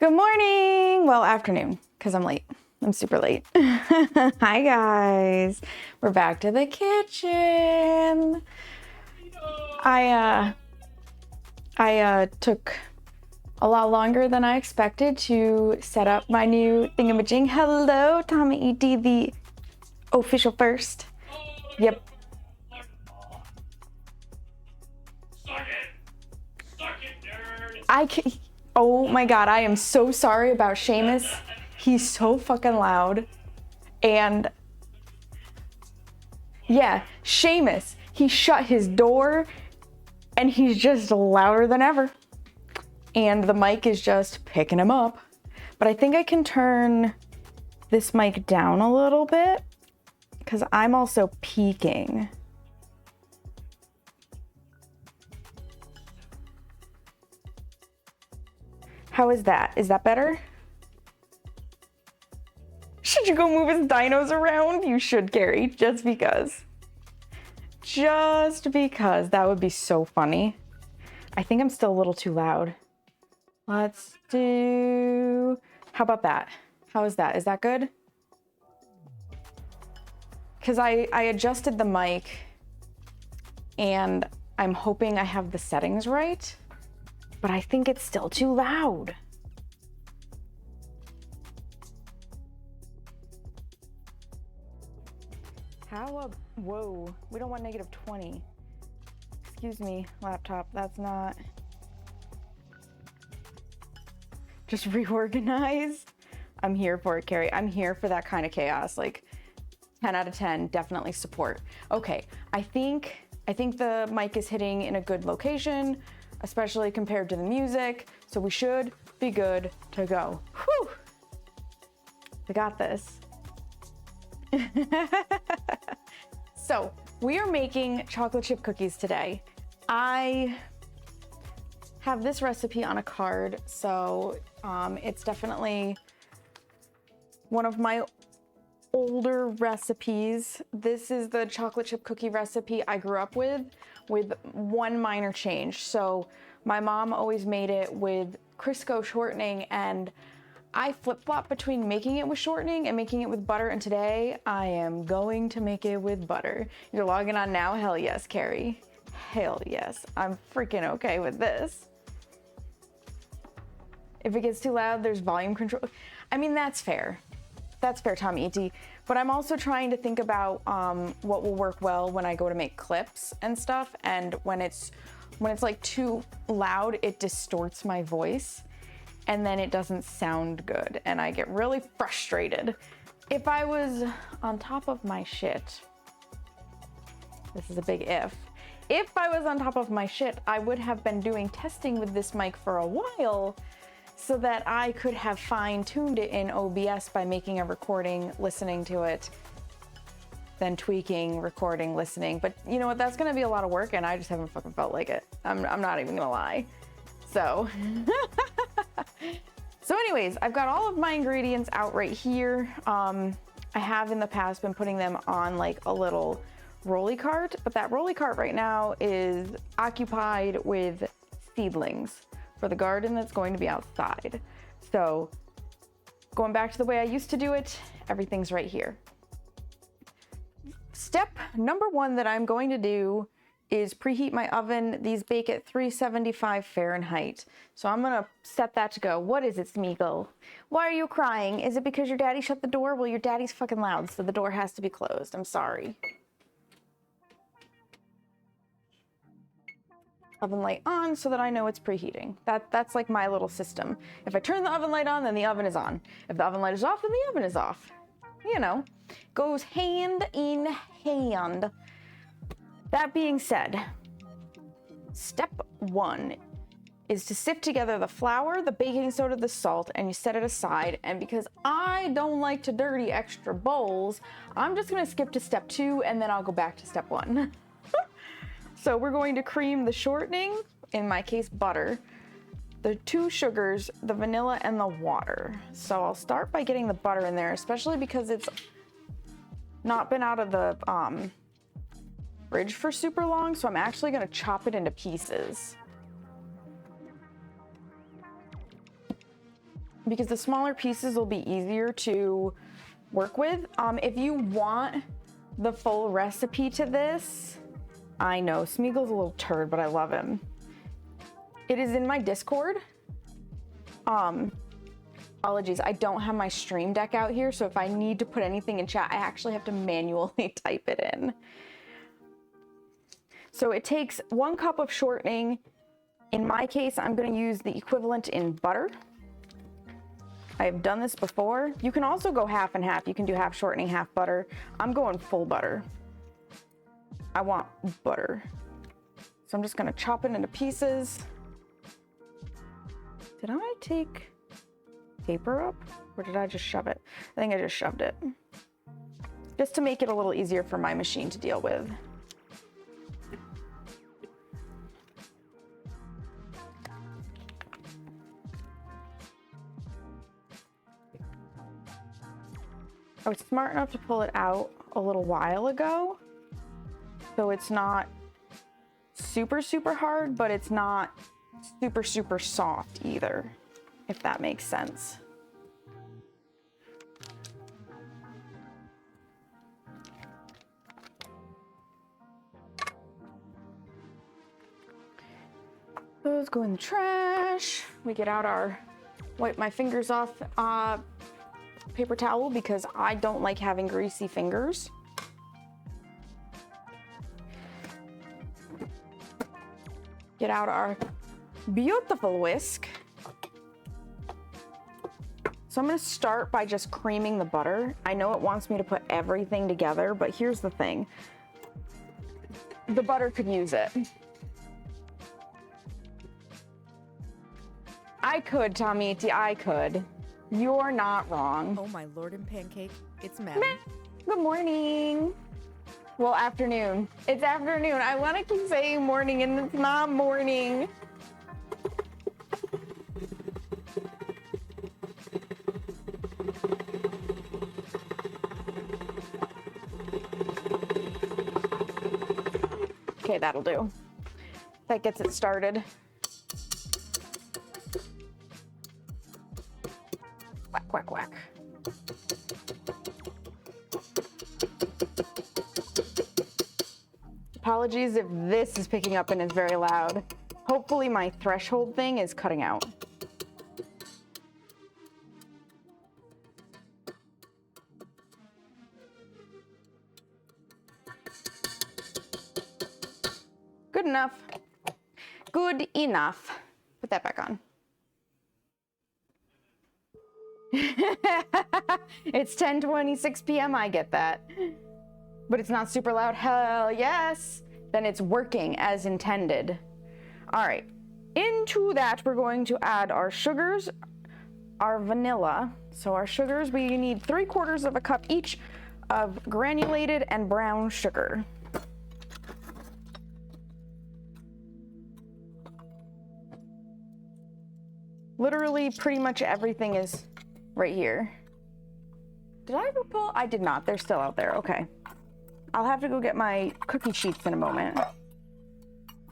Good morning. Well, afternoon, because I'm late. I'm super late. Hi, guys. We're back to the kitchen. I took a lot longer than I expected to set up my new thingamajig. Hello, Tommy E.D., the official first. Yep. Suck it, nerd. Oh my God, I am so sorry about Seamus. He's so fucking loud. And yeah, Seamus, he shut his door and he's just louder than ever. And the mic is just picking him up. But I think I can turn this mic down a little bit because I'm also peaking. How is that? Is that better? Should you go move his dinos around? You should, Carrie, just because. Just because. That would be so funny. I think I'm still a little too loud. Let's do... How about that? How is that? Is that good? Because I adjusted the mic and I'm hoping I have the settings right, but I think it's still too loud. Whoa, we don't want -20. Excuse me, laptop, that's not. Just reorganize. I'm here for it, Carrie. I'm here for that kind of chaos. Like 10 out of 10, definitely support. Okay, I think the mic is hitting in a good location, especially compared to the music. So we should be good to go. Whew. We got this. So we are making chocolate chip cookies today. I have this recipe on a card, so it's definitely one of my older recipes. This is the chocolate chip cookie recipe I grew up with one minor change. So my mom always made it with Crisco shortening, and I flip-flop between making it with shortening and making it with butter, and today I am going to make it with butter. You're logging on now? Hell yes, Carrie. Hell yes. I'm freaking okay with this. If it gets too loud, there's volume control. I mean, that's fair. That's fair, Tommy E.T. But I'm also trying to think about what will work well when I go to make clips and stuff, and when it's like too loud, it distorts my voice. And then it doesn't sound good, and I get really frustrated. If I was on top of my shit, this is a big if I was on top of my shit, I would have been doing testing with this mic for a while so that I could have fine-tuned it in OBS by making a recording, listening to it, then tweaking, recording, listening. But you know what, that's gonna be a lot of work, and I just haven't fucking felt like it. I'm not even gonna lie. So, so anyways, I've got all of my ingredients out right here. I have in the past been putting them on like a little rolly cart, but that rolly cart right now is occupied with seedlings for the garden that's going to be outside. So going back to the way I used to do it, everything's right here. Step number 1 that I'm going to do is preheat my oven. These bake at 375 Fahrenheit. So I'm gonna set that to go. What is it, Smeagol? Why are you crying? Is it because your daddy shut the door? Well, your daddy's fucking loud, so the door has to be closed. I'm sorry. Oven light on so that I know it's preheating. That's like my little system. If I turn the oven light on, then the oven is on. If the oven light is off, then the oven is off. You know, goes hand in hand. That being said, step 1 is to sift together the flour, the baking soda, the salt, and you set it aside. And because I don't like to dirty extra bowls, I'm just gonna skip to step 2 and then I'll go back to step 1. So we're going to cream the shortening, in my case butter, the 2 sugars, the vanilla, and the water. So I'll start by getting the butter in there, especially because it's not been out of the fridge for super long, so I'm actually gonna chop it into pieces. because the smaller pieces will be easier to work with. If you want the full recipe to this, I know Smeagol's a little turd, but I love him. It is in my Discord. Apologies, I don't have my Stream Deck out here, so if I need to put anything in chat, I actually have to manually type it in. So it takes 1 cup of shortening. In my case, I'm going to use the equivalent in butter. I've done this before. You can also go half and half. You can do half shortening, half butter. I'm going full butter. I want butter. So I'm just going to chop it into pieces. Did I take paper up or did I just shove it? I think I just shoved it. Just to make it a little easier for my machine to deal with. I was smart enough to pull it out a little while ago, so it's not super, super hard, but it's not super, super soft either, if that makes sense. Those go in the trash. We get out our wipe my fingers off paper towel because I don't like having greasy fingers. Get out our beautiful whisk. So I'm going to start by just creaming the butter. I know it wants me to put everything together, but here's the thing. The butter could use it. I could, Tomiti, I could. You're not wrong. Oh my lord and pancake, it's Madam. Good morning. Well, afternoon. It's afternoon. I want to keep saying morning and it's not morning. Okay, that'll do. That gets it started. Whack, whack, whack. Apologies if this is picking up and is very loud. Hopefully my threshold thing is cutting out. Good enough. Good enough. Put that back on. It's 10:26 p.m. I get that. But it's not super loud. Hell yes. Then it's working as intended. All right. Into that, we're going to add our sugars, our vanilla. So our sugars, we need 3/4 of a cup each of granulated and brown sugar. Literally pretty much everything is right here. Did I ever pull? I did not. They're still out there. Okay. I'll have to go get my cookie sheets in a moment.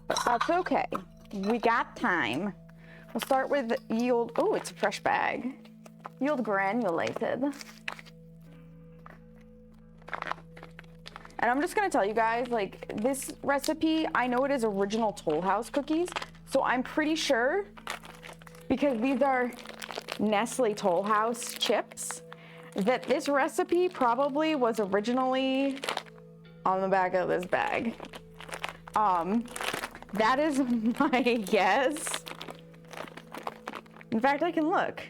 But that's okay. We got time. We'll start with yield. Oh, it's a fresh bag. Yield granulated. And I'm just gonna tell you guys, like, this recipe, I know it is original Tollhouse cookies, so I'm pretty sure, because these are Nestle Tollhouse chips, that this recipe probably was originally on the back of this bag. That is my guess. In fact, I can look.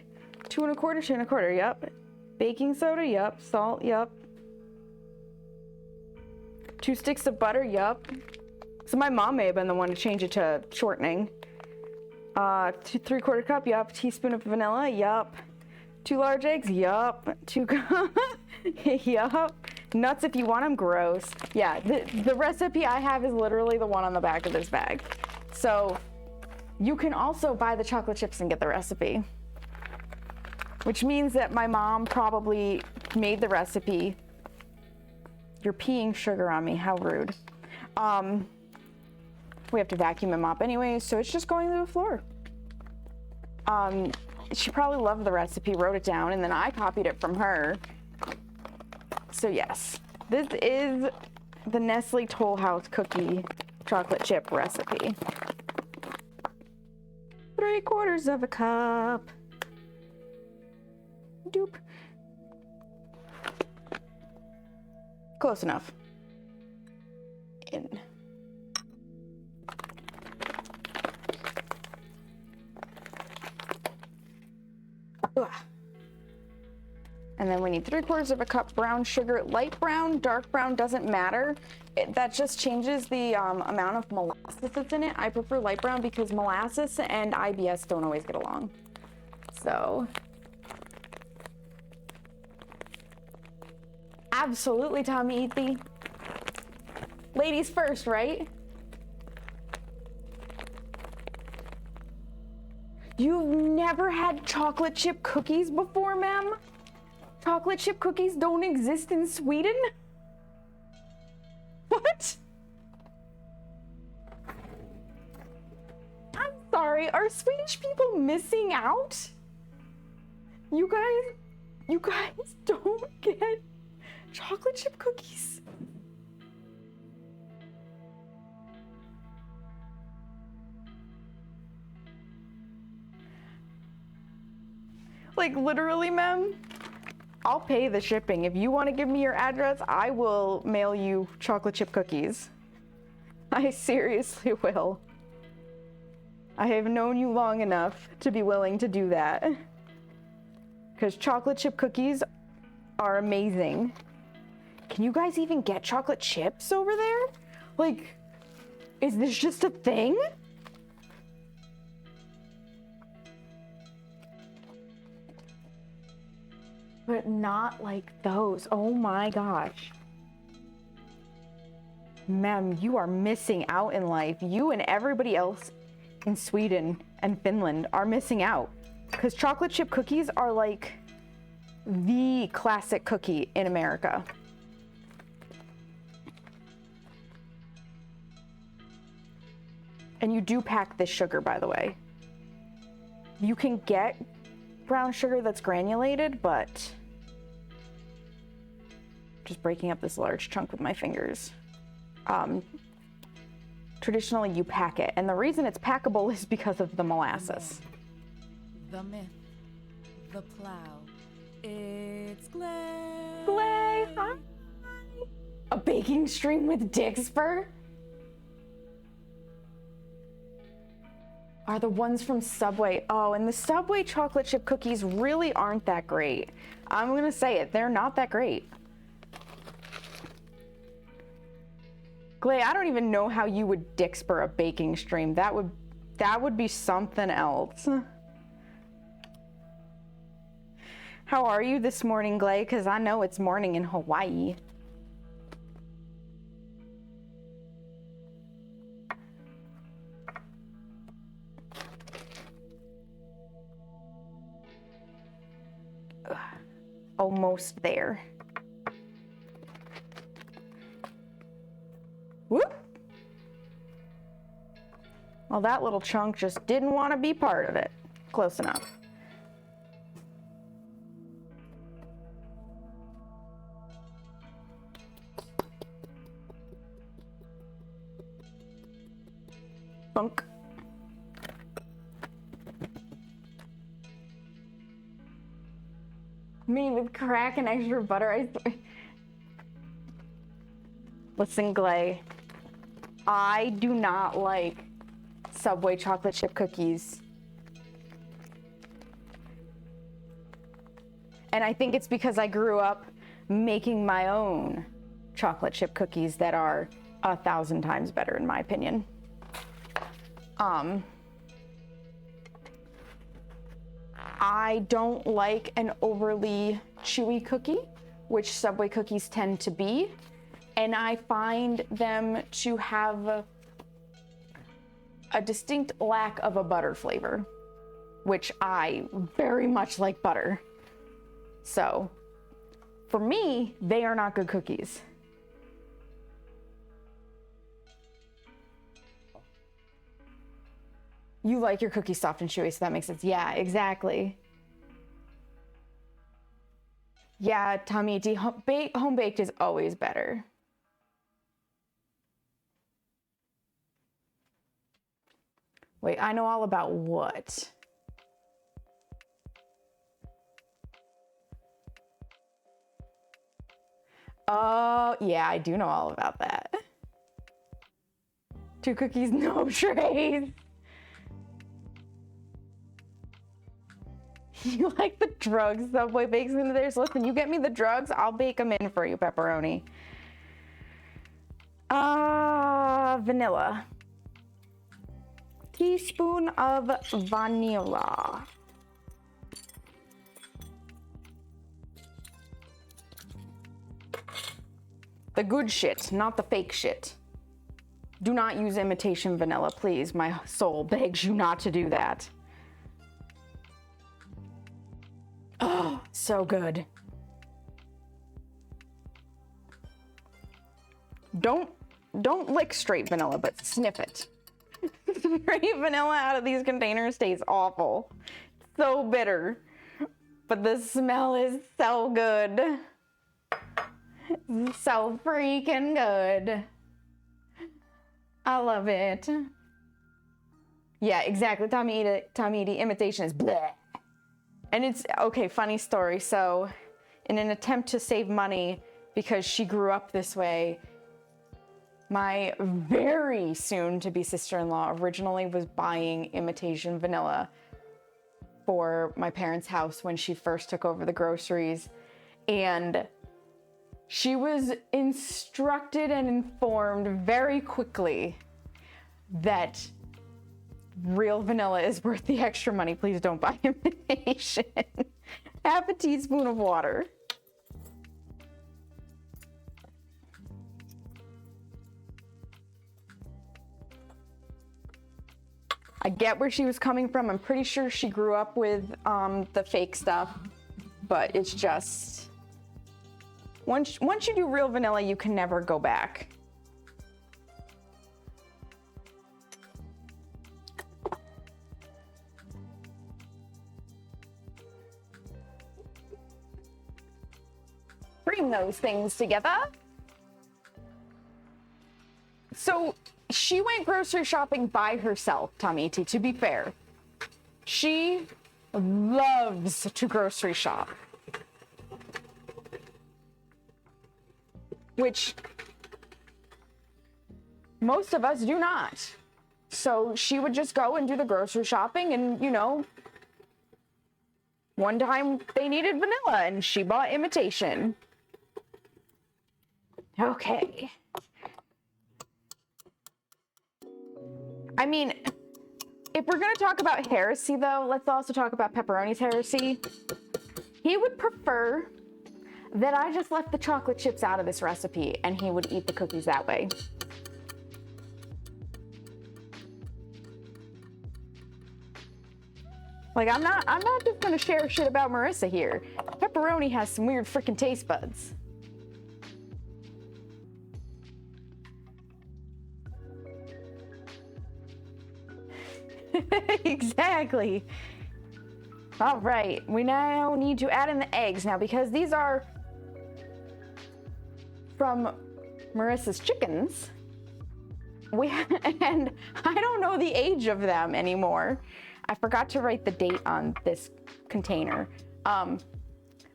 2 1/4, 2 1/4, yep. Baking soda, yep. Salt, yep. 2 sticks of butter, yup. So my mom may have been the one to change it to shortening. 3/4 cup, yup. Teaspoon of vanilla, yup. 2 large eggs, yup. 2 yup. Nuts if you want them, gross. Yeah, the recipe I have is literally the one on the back of this bag. So you can also buy the chocolate chips and get the recipe. Which means that my mom probably made the recipe. You're peeing sugar on me, how rude. We have to vacuum and mop anyway, so it's just going to the floor. she probably loved the recipe, wrote it down, and then I copied it from her. So yes, this is the Nestle Tollhouse cookie chocolate chip recipe. 3/4 of a cup. Doop. Close enough. In. Ugh. And then we need 3/4 of a cup brown sugar. Light brown, dark brown, doesn't matter. That just changes the amount of molasses that's in it. I prefer light brown because molasses and IBS don't always get along. So, absolutely, Tommy Eat Thee. Ladies first, right? You've never had chocolate chip cookies before, ma'am? Chocolate chip cookies don't exist in Sweden? What? I'm sorry, are Swedish people missing out? You guys don't get chocolate chip cookies? Like literally, ma'am? I'll pay the shipping. If you want to give me your address, I will mail you chocolate chip cookies. I seriously will. I have known you long enough to be willing to do that. Because chocolate chip cookies are amazing. Can you guys even get chocolate chips over there? Like, is this just a thing? But not like those. Oh my gosh. Ma'am, you are missing out in life. You and everybody else in Sweden and Finland are missing out. Because chocolate chip cookies are like the classic cookie in America. And you do pack this sugar, by the way. You can get brown sugar that's granulated, but just breaking up this large chunk with my fingers. Traditionally you pack it, and the reason it's packable is because of the molasses. The myth, the plow, it's Glay. Glay, hi. A baking stream with dick spur? Are the ones from Subway. Oh, and the Subway chocolate chip cookies really aren't that great. I'm gonna say it, they're not that great. Glay, I don't even know how you would dick spur a baking stream. That would be something else. How are you this morning, Glay? Because I know it's morning in Hawaii. Almost there. Whoop. Well, that little chunk just didn't want to be part of it. Close enough. Bunk. Me with crack and extra butter. Listen, Glay. I do not like Subway chocolate chip cookies. And I think it's because I grew up making my own chocolate chip cookies that are 1,000 times better, in my opinion. I don't like an overly chewy cookie, which Subway cookies tend to be. And I find them to have a distinct lack of a butter flavor, which I very much like butter. So, for me, they are not good cookies. You like your cookies soft and chewy, so that makes sense. Yeah, exactly. Yeah, Tommy, home baked is always better. Wait, I know all about what? Oh, yeah, I do know all about that. 2 cookies, no trays. You like the drugs Subway bakes into theirs? Listen, you get me the drugs, I'll bake them in for you, pepperoni. Vanilla. Teaspoon of vanilla. The good shit, not the fake shit. Do not use imitation vanilla, please. My soul begs you not to do that. Oh, so good. Don't lick straight vanilla, but sniff it. Straight vanilla out of these containers tastes awful. So bitter. But the smell is so good. So freaking good. I love it. Yeah, exactly. Tommy Edie imitation is bleh. And it's, okay, funny story. So, in an attempt to save money, because she grew up this way, my very soon-to-be sister-in-law originally was buying imitation vanilla for my parents' house when she first took over the groceries. And she was instructed and informed very quickly that real vanilla is worth the extra money. Please don't buy imitation. Half a teaspoon of water. I get where she was coming from. I'm pretty sure she grew up with the fake stuff, but it's just, once you do real vanilla, you can never go back. Bring those things together. So she went grocery shopping by herself, Tommy T, to be fair. She loves to grocery shop. Which most of us do not. So she would just go and do the grocery shopping, and, you know, one time they needed vanilla and she bought imitation. Okay. I mean, if we're gonna talk about heresy though, let's also talk about Pepperoni's heresy. He would prefer that I just left the chocolate chips out of this recipe and he would eat the cookies that way. Like, I'm not just gonna share shit about Marissa here. Pepperoni has some weird freaking taste buds. Exactly. All right, we now need to add in the eggs now, because these are from Marissa's chickens. And I don't know the age of them anymore. I forgot to write the date on this container.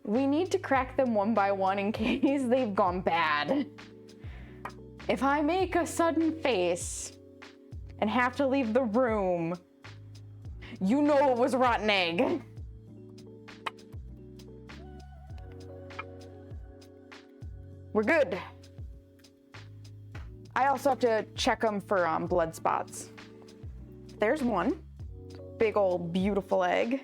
We need to crack them one by one in case they've gone bad. If I make a sudden face and have to leave the room, you know it was a rotten egg. We're good. I also have to check them for blood spots. There's one. Big old beautiful egg.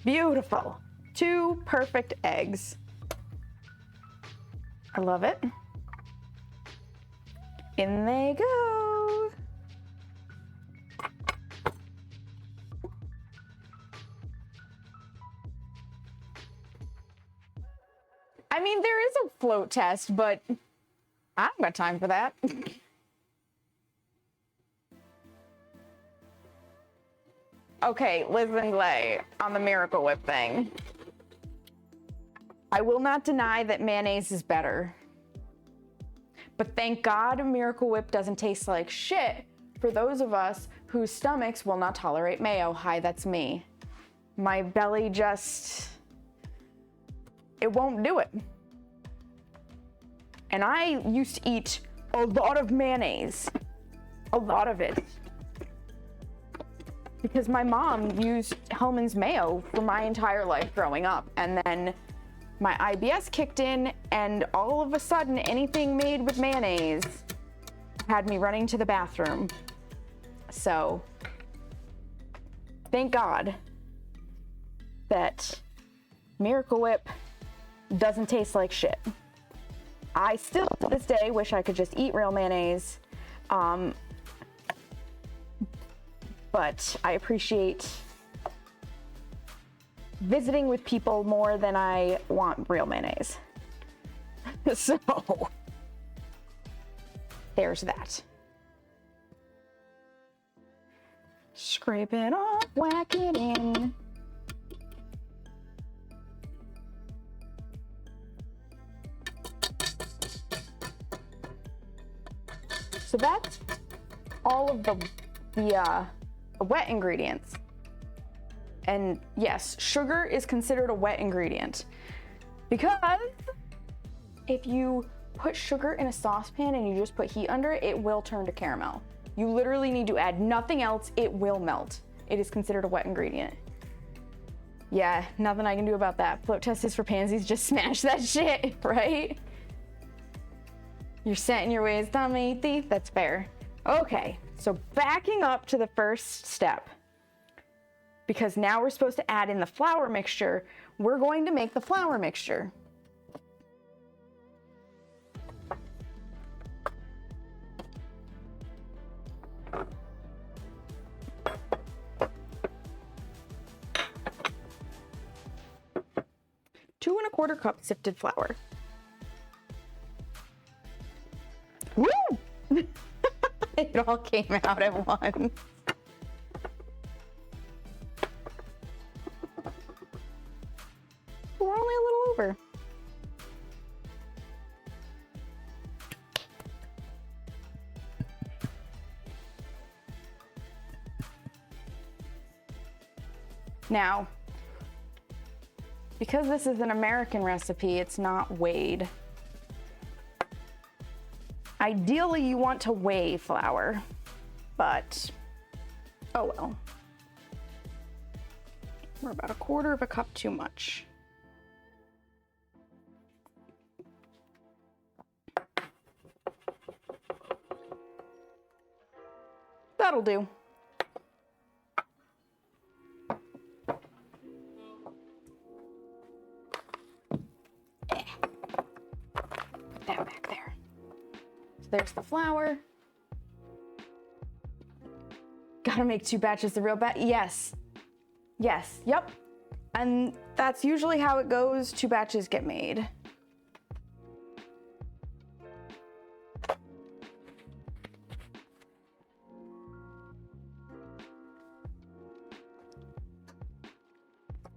Beautiful. 2 perfect eggs. I love it. In they go. I mean, there is a float test, but I don't got time for that. Okay, listen, Glay, on the Miracle Whip thing. I will not deny that mayonnaise is better. But thank God Miracle Whip doesn't taste like shit for those of us whose stomachs will not tolerate mayo. Hi, that's me. My belly just, it won't do it. And I used to eat a lot of mayonnaise. A lot of it. Because my mom used Hellmann's mayo for my entire life growing up. And then my IBS kicked in, and all of a sudden, anything made with mayonnaise had me running to the bathroom. So, thank God that Miracle Whip doesn't taste like shit. I still, to this day, wish I could just eat real mayonnaise. But I appreciate visiting with people more than I want real mayonnaise. So, there's that. Scrape it off, whack it in. So that's all of the wet ingredients. And yes, sugar is considered a wet ingredient because if you put sugar in a saucepan and you just put heat under it, it will turn to caramel. You literally need to add nothing else, it will melt. It is considered a wet ingredient. Yeah, nothing I can do about that. Float test is for pansies, just smash that shit, right? You're set in your ways, dummy thief, that's fair. Okay, so backing up to the first step, because now we're supposed to add in the flour mixture, we're going to make the flour mixture. Two and a quarter cup sifted flour. Woo! It all came out at once. We're only a little over. Now, because this is an American recipe, it's not weighed. Ideally, you want to weigh flour, but oh well. We're about a quarter of a cup too much. That'll do. Put that back there. So there's the flour. Gotta make 2 batches the real batch. Yes. Yes. Yep. And that's usually how it goes. 2 batches get made.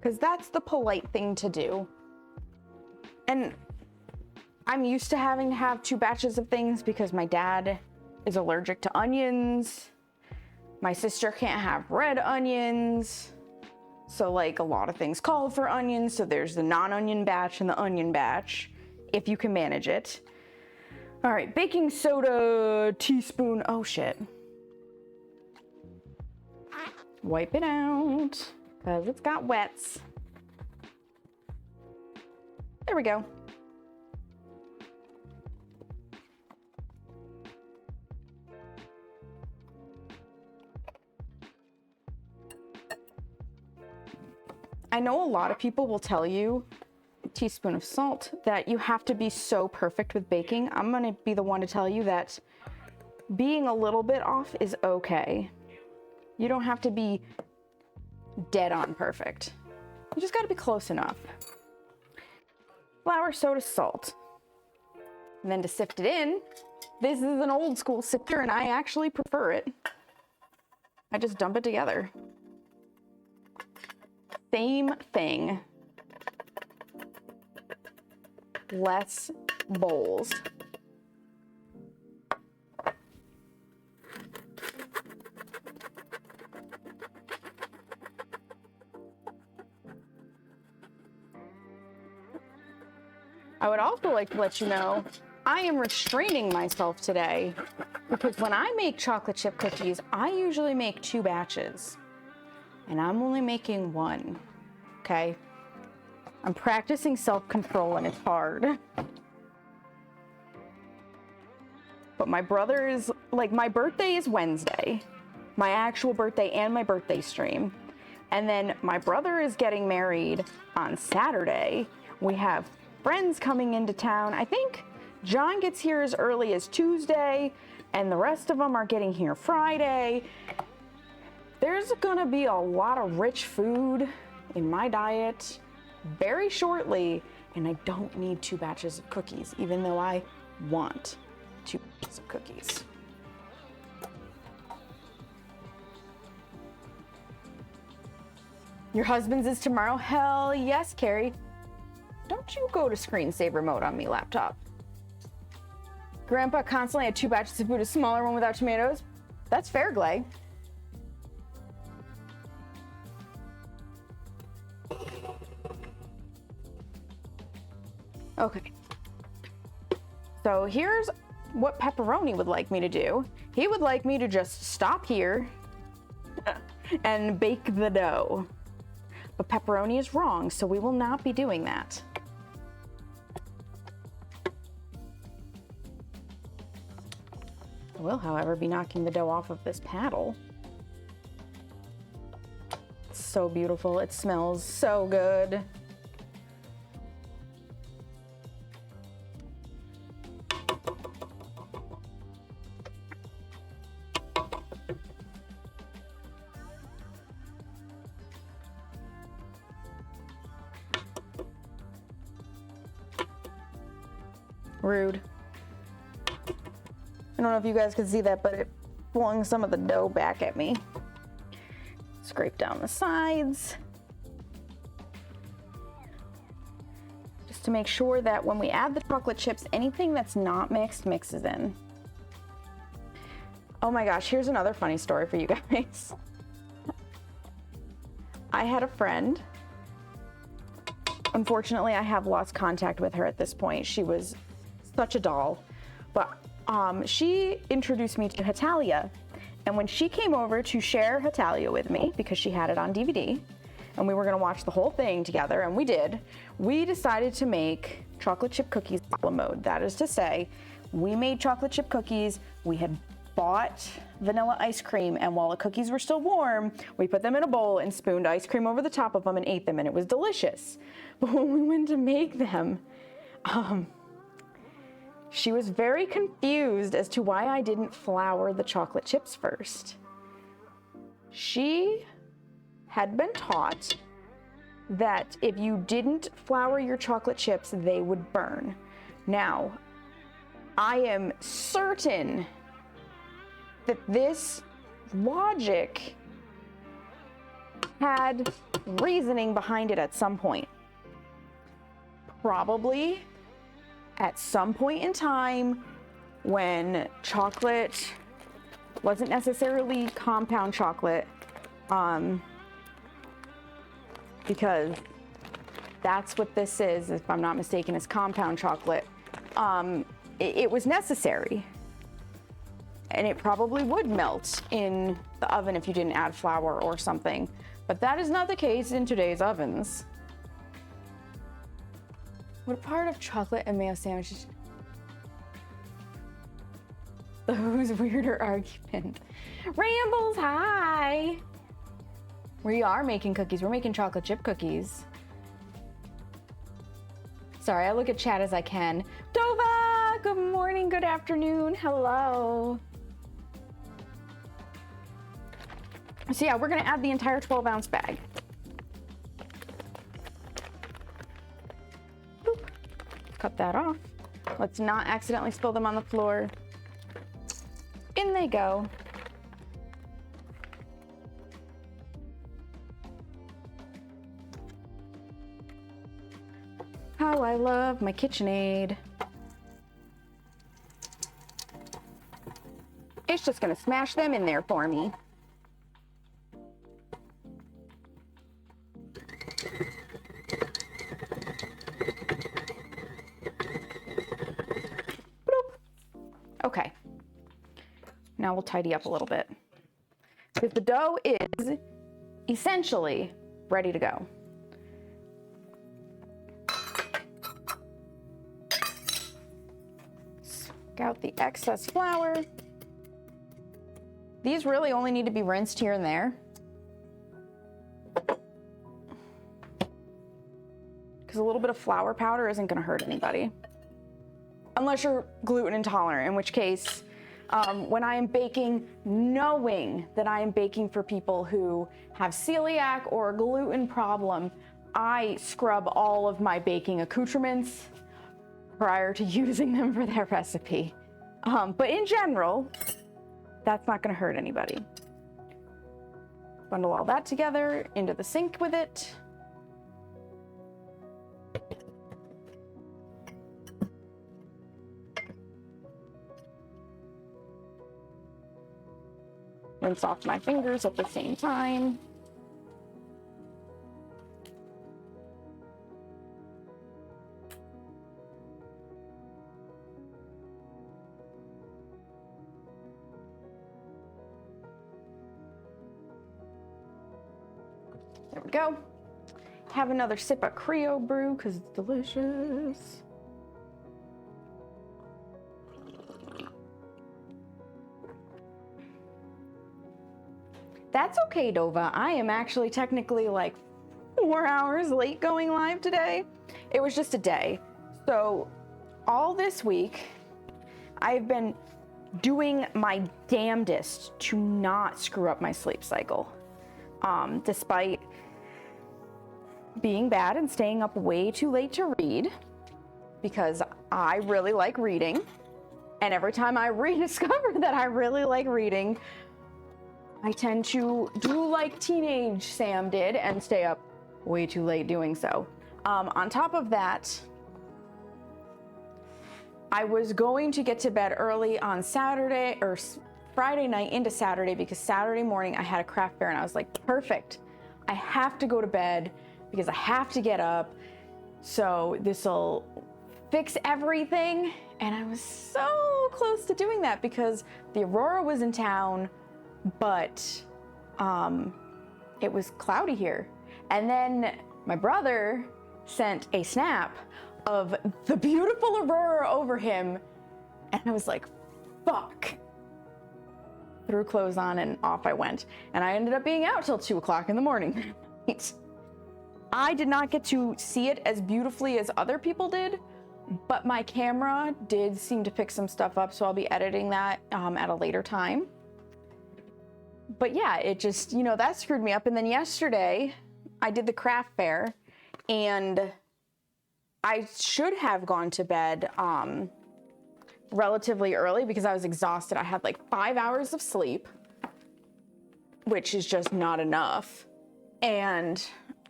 Because that's the polite thing to do. And I'm used to having to have 2 batches of things because my dad is allergic to onions. My sister can't have red onions. So like a lot of things call for onions. So there's the non-onion batch and the onion batch, if you can manage it. All right, baking soda, teaspoon. Oh shit. Wipe it out because it's got wets. There we go. I know a lot of people will tell you, a teaspoon of salt, that you have to be so perfect with baking. I'm gonna be the one to tell you that being a little bit off is okay. You don't have to be dead on perfect. You just gotta be close enough. Flour, soda, salt. And then to sift it in, this is an old school sifter and I actually prefer it. I just dump it together. Same thing. Less bowls. I would also like to let you know, I am restraining myself today because when I make chocolate chip cookies, I usually make 2 batches and I'm only making 1, okay? I'm practicing self-control and it's hard. But my brother is, like, my birthday is Wednesday, my actual birthday and my birthday stream. And then my brother is getting married on Saturday. We have friends coming into town. I think John gets here as early as Tuesday, and the rest of them are getting here Friday. There's gonna be a lot of rich food in my diet very shortly, and I don't need 2 batches of cookies, even though I want 2 batches of cookies. Your husband's is tomorrow? Hell yes, Carrie. Don't you go to screensaver mode on me, laptop. Grandpa constantly had 2 batches of food, a smaller one without tomatoes. That's fair, Glay. Okay. So here's what Pepperoni would like me to do. He would like me to just stop here and bake the dough. But Pepperoni is wrong, so we will not be doing that. I will, however, be knocking the dough off of this paddle. It's so beautiful. It smells so good. Rude. I don't know if you guys could see that, but it flung some of the dough back at me. Scrape down the sides. Just to make sure that when we add the chocolate chips, anything that's not mixed mixes in. Oh my gosh, here's another funny story for you guys. I had a friend. Unfortunately, I have lost contact with her at this point. She was such a doll. But she introduced me to Hitalia. And when she came over to share Hitalia with me, because she had it on DVD, and we were gonna watch the whole thing together, and we did, we decided to make chocolate chip cookies a la mode. That is to say, we made chocolate chip cookies, we had bought vanilla ice cream, and while the cookies were still warm, we put them in a bowl and spooned ice cream over the top of them and ate them, and it was delicious. But when we went to make them, she was very confused as to why I didn't flour the chocolate chips first. She had been taught that if you didn't flour your chocolate chips, they would burn. Now, I am certain that this logic had reasoning behind it at some point. Probably at some point in time when chocolate wasn't necessarily compound chocolate, because that's what this is, if I'm not mistaken, is compound chocolate. It was necessary. And it probably would melt in the oven if you didn't add flour or something. But that is not the case in today's ovens. What part of chocolate and mayo sandwiches? Who's weirder argument? Rambles, hi! We are making cookies. We're making chocolate chip cookies. Sorry, I look at chat as I can. Dova, good morning, good afternoon, hello. So yeah, we're gonna add the entire 12-ounce bag. Boop. Cut that off. Let's not accidentally spill them on the floor. In they go. How I love my KitchenAid. It's just gonna smash them in there for me. Bloop. Okay. Now we'll tidy up a little bit. Because the dough is essentially ready to go. Suck out the excess flour. These really only need to be rinsed here and there. Because a little bit of flour powder isn't going to hurt anybody. Unless you're gluten intolerant, in which case, when I am baking, knowing that I am baking for people who have celiac or a gluten problem, I scrub all of my baking accoutrements prior to using them for that recipe. But in general, that's not going to hurt anybody. Bundle all that together into the sink with it. Rinse off my fingers at the same time. There we go. Have another sip of Creo brew because it's delicious. That's okay, Dova. I am actually technically like 4 hours late going live today. It was just a day. So all this week, I've been doing my damnedest to not screw up my sleep cycle. Despite being bad and staying up way too late to read, because I really like reading. And every time I rediscover that I really like reading, I tend to do like teenage Sam did and stay up way too late doing so. On top of that, I was going to get to bed early on Saturday or Friday night into Saturday because Saturday morning I had a craft fair and I was like, perfect. I have to go to bed because I have to get up. So this'll fix everything. And I was so close to doing that because the Aurora was in town, but it was cloudy here. And then my brother sent a snap of the beautiful Aurora over him. And I was like, fuck. Threw clothes on and off I went. And I ended up being out till 2 o'clock in the morning. I did not get to see it as beautifully as other people did, but my camera did seem to pick some stuff up, so I'll be editing that at a later time. But yeah, it just, you know, that screwed me up. And then yesterday, I did the craft fair, and I should have gone to bed relatively early because I was exhausted. I had like 5 hours of sleep, which is just not enough. And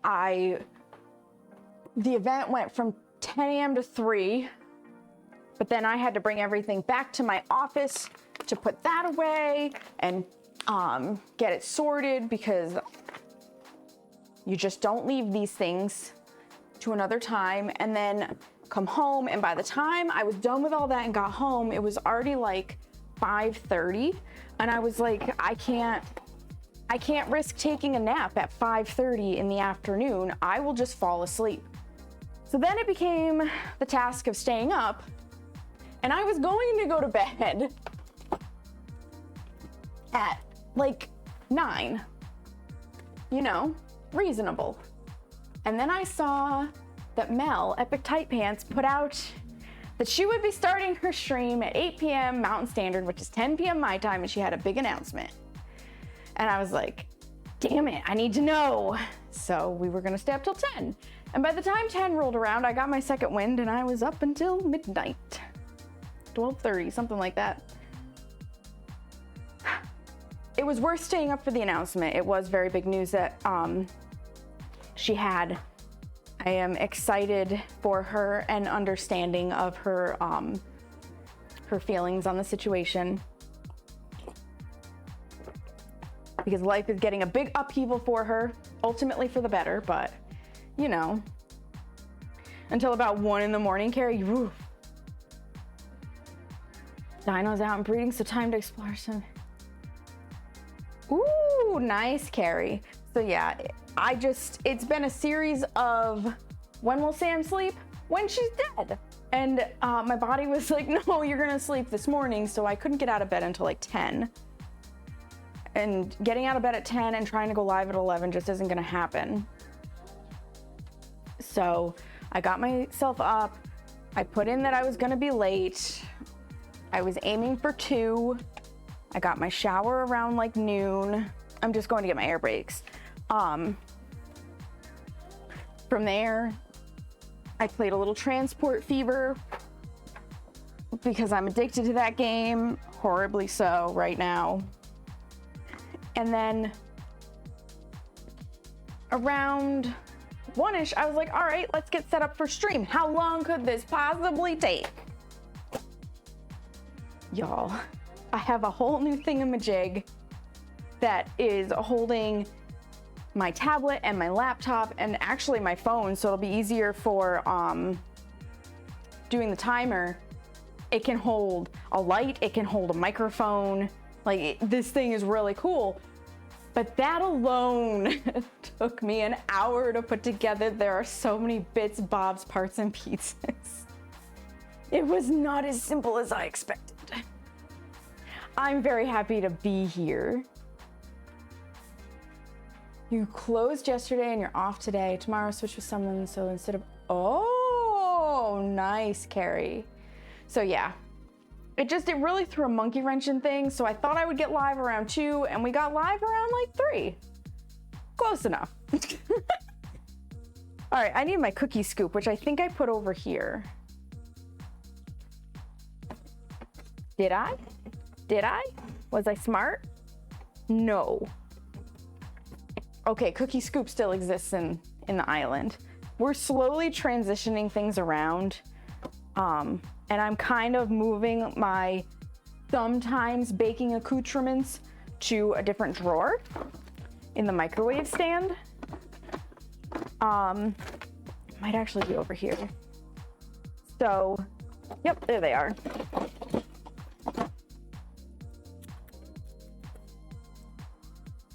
the event went from 10 a.m. to 3, but then I had to bring everything back to my office to put that away and get it sorted because you just don't leave these things to another time, and then come home. And by the time I was done with all that and got home, it was already like 5:30, and I was like, I can't risk taking a nap at 5:30 in the afternoon. I will just fall asleep. So then it became the task of staying up, and I was going to go to bed at like 9, you know, reasonable. And then I saw that Mel, Epic Tight Pants, put out that she would be starting her stream at 8 p.m. Mountain Standard, which is 10 p.m. my time, and she had a big announcement. And I was like, damn it, I need to know. So we were gonna stay up till 10. And by the time 10 rolled around, I got my second wind and I was up until midnight. 12:30, something like that. It was worth staying up for the announcement. It was very big news that she had I am excited for her and understanding of her feelings on the situation. Because life is getting a big upheaval for her, ultimately for the better, but you know, until about 1 a.m, Carrie, woo. Dino's out and breeding, so time to explore some. Ooh, nice, Carrie. So yeah, it's been a series of, when will Sam sleep? When she's dead. And my body was like, no, you're gonna sleep this morning, so I couldn't get out of bed until like 10. And getting out of bed at 10 and trying to go live at 11 just isn't gonna happen. So I got myself up. I put in that I was gonna be late. I was aiming for 2. I got my shower around like noon. I'm just going to get my air brakes. From there, I played a little Transport Fever because I'm addicted to that game, horribly so right now. And then around 1-ish, I was like, all right, let's get set up for stream. How long could this possibly take? Y'all, I have a whole new thingamajig that is holding my tablet and my laptop and actually my phone, so it'll be easier for doing the timer. It can hold a light, it can hold a microphone. Like, this thing is really cool. But that alone took me an hour to put together. There are so many bits, bobs, parts, and pieces. It was not as simple as I expected. I'm very happy to be here. You closed yesterday and you're off today. Tomorrow switch with someone, so instead of, oh, nice, Carrie. So yeah, it really threw a monkey wrench in things. So I thought I would get live around 2 and we got live around like 3. Close enough. All right, I need my cookie scoop, which I think I put over here. Did I? Did I? Was I smart? No. Okay, cookie scoop still exists in the island. We're slowly transitioning things around. And I'm kind of moving my sometimes baking accoutrements to a different drawer in the microwave stand. Might actually be over here. So, yep, there they are.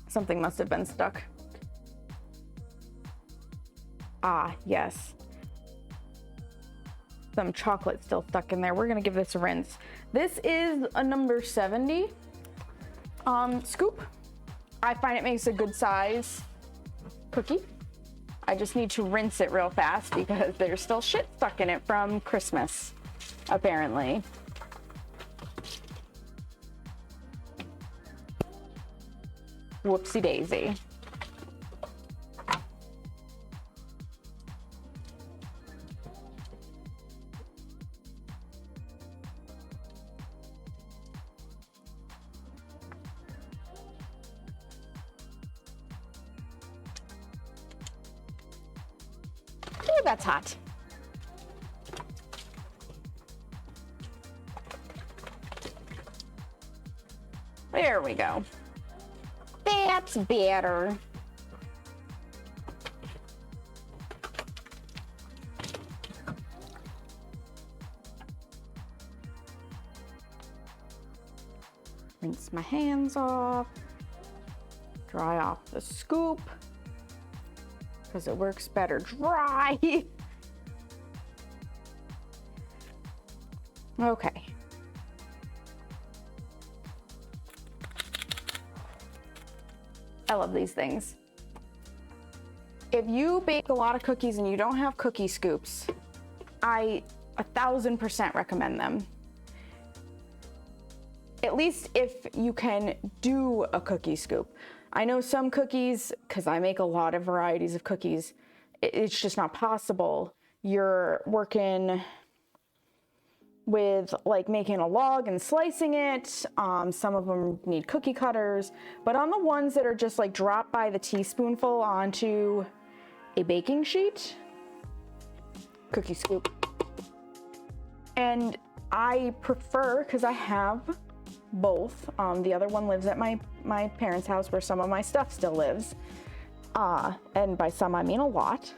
Something must have been stuck. Ah, yes. Some chocolate still stuck in there. We're gonna give this a rinse. This is a number 70 scoop. I find it makes a good size cookie. I just need to rinse it real fast because there's still shit stuck in it from Christmas, apparently. Whoopsie daisy. Ooh, that's hot. There we go. That's better. Rinse my hands off. Dry off the scoop, because it works better dry. Okay. I love these things. If you bake a lot of cookies and you don't have cookie scoops, I 1000% recommend them. At least if you can do a cookie scoop. I know some cookies, because I make a lot of varieties of cookies, it's just not possible. You're working with like making a log and slicing it. Some of them need cookie cutters, but on the ones that are just like dropped by the teaspoonful onto a baking sheet, cookie scoop. And I prefer, because I have both. The other one lives at my parents' house where some of my stuff still lives. And by some, I mean a lot.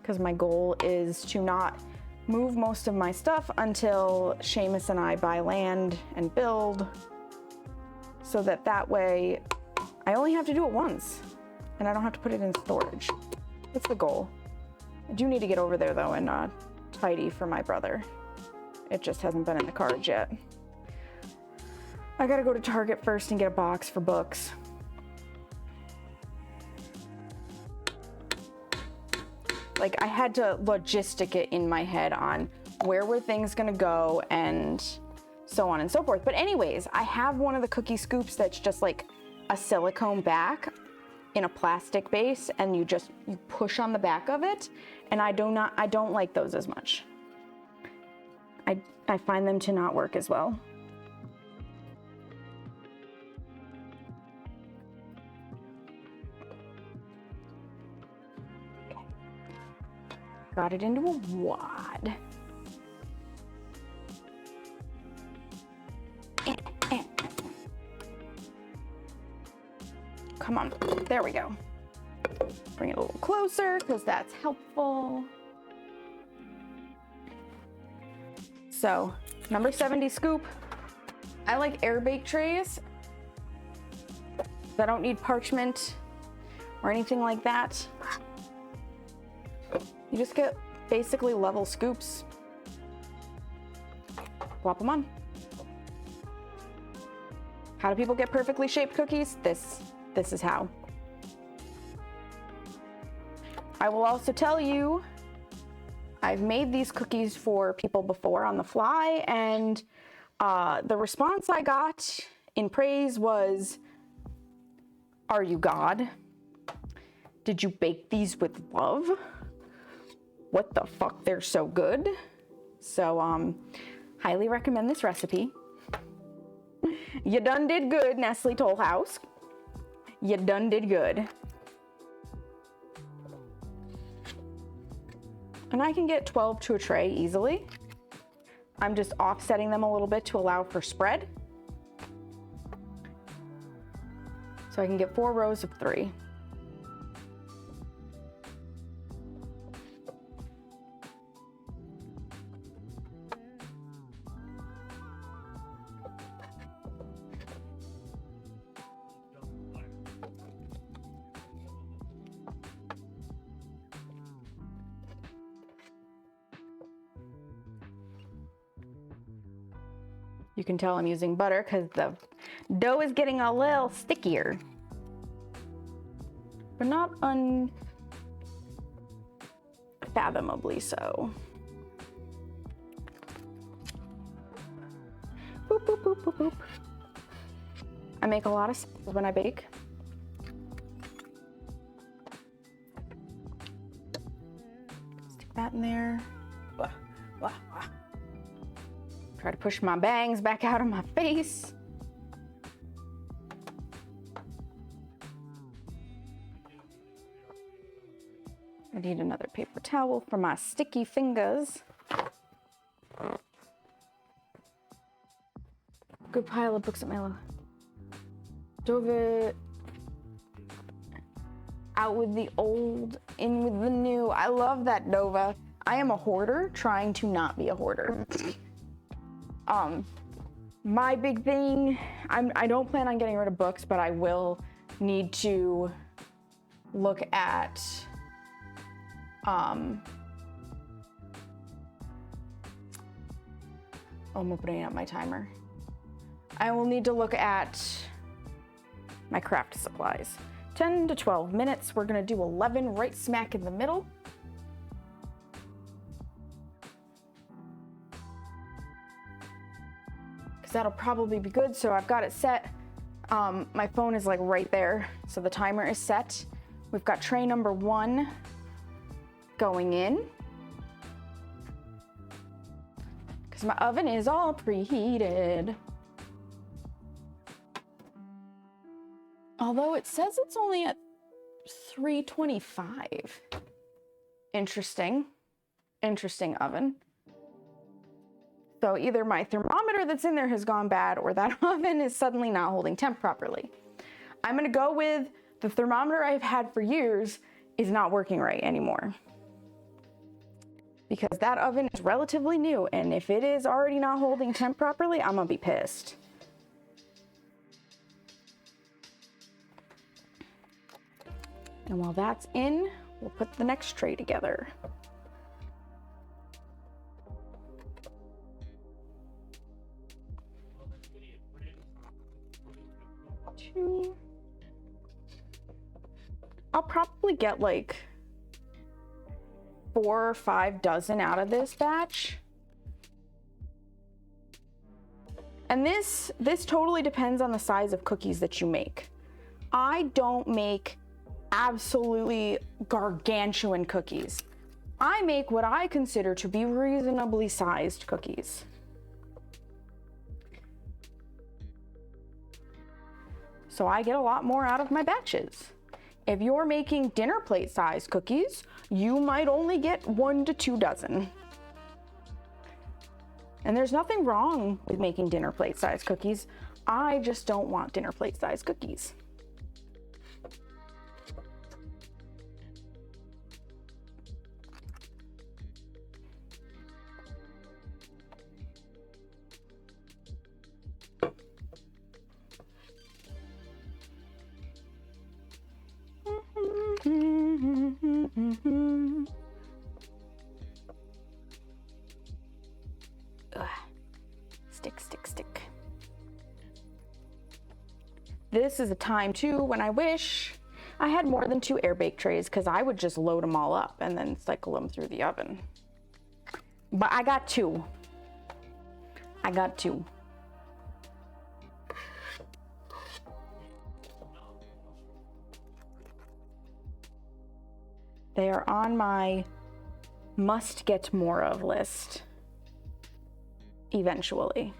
Because my goal is to not move most of my stuff until Seamus and I buy land and build, so that way I only have to do it once and I don't have to put it in storage. That's the goal. I do need to get over there though and tidy for my brother. It just hasn't been in the cards yet. I gotta go to Target first and get a box for books. Like, I had to logistic it in my head on where were things gonna go and so on and so forth. But anyways, I have one of the cookie scoops that's just like a silicone back in a plastic base, and you push on the back of it, and I don't like those as much. I find them to not work as well. Got it into a wad. Come on, there we go. Bring it a little closer because that's helpful. So, number 70 scoop. I like air bake trays. I don't need parchment or anything like that. You just get basically level scoops. Plop them on. How do people get perfectly shaped cookies? This is how. I will also tell you, I've made these cookies for people before on the fly, and the response I got in praise was, "Are you God? Did you bake these with love? What the fuck, they're so good." So, highly recommend this recipe. You done did good, Nestle Tollhouse. You done did good. And I can get 12 to a tray easily. I'm just offsetting them a little bit to allow for spread. So I can get 4 rows of 3. You can tell I'm using butter because the dough is getting a little stickier, but not unfathomably so. Boop, boop, boop, boop, boop. I make a lot of sounds when I bake. Stick that in there. Wah, wah, wah. Try to push my bangs back out of my face. I need another paper towel for my sticky fingers. Good pile of books at my low. Dove out with the old, in with the new. I love that, Nova. I am a hoarder trying to not be a hoarder. My big thing, I don't plan on getting rid of books, but I will need to look at, I'm opening up my timer. I will need to look at my craft supplies. 10 to 12 minutes. We're gonna do 11 right smack in the middle. That'll probably be good. So I've got it set. My phone is like right there. So the timer is set. We've got tray number 1 going in. Because my oven is all preheated. Although it says it's only at 325. Interesting oven. So either my thermometer that's in there has gone bad or that oven is suddenly not holding temp properly. I'm gonna go with the thermometer I've had for years is not working right anymore. Because that oven is relatively new, and if it is already not holding temp properly, I'm gonna be pissed. And while that's in, we'll put the next tray together. I'll probably get like 4 or 5 dozen out of this batch. And this totally depends on the size of cookies that you make. I don't make absolutely gargantuan cookies. I make what I consider to be reasonably sized cookies. So I get a lot more out of my batches. If you're making dinner plate size cookies, you might only get 1 to 2 dozen. And there's nothing wrong with making dinner plate size cookies. I just don't want dinner plate size cookies. Stick. This is a time too when I wish I had more than 2 air bake trays, because I would just load them all up and then cycle them through the oven. But I got 2. They are on my must get more of list eventually.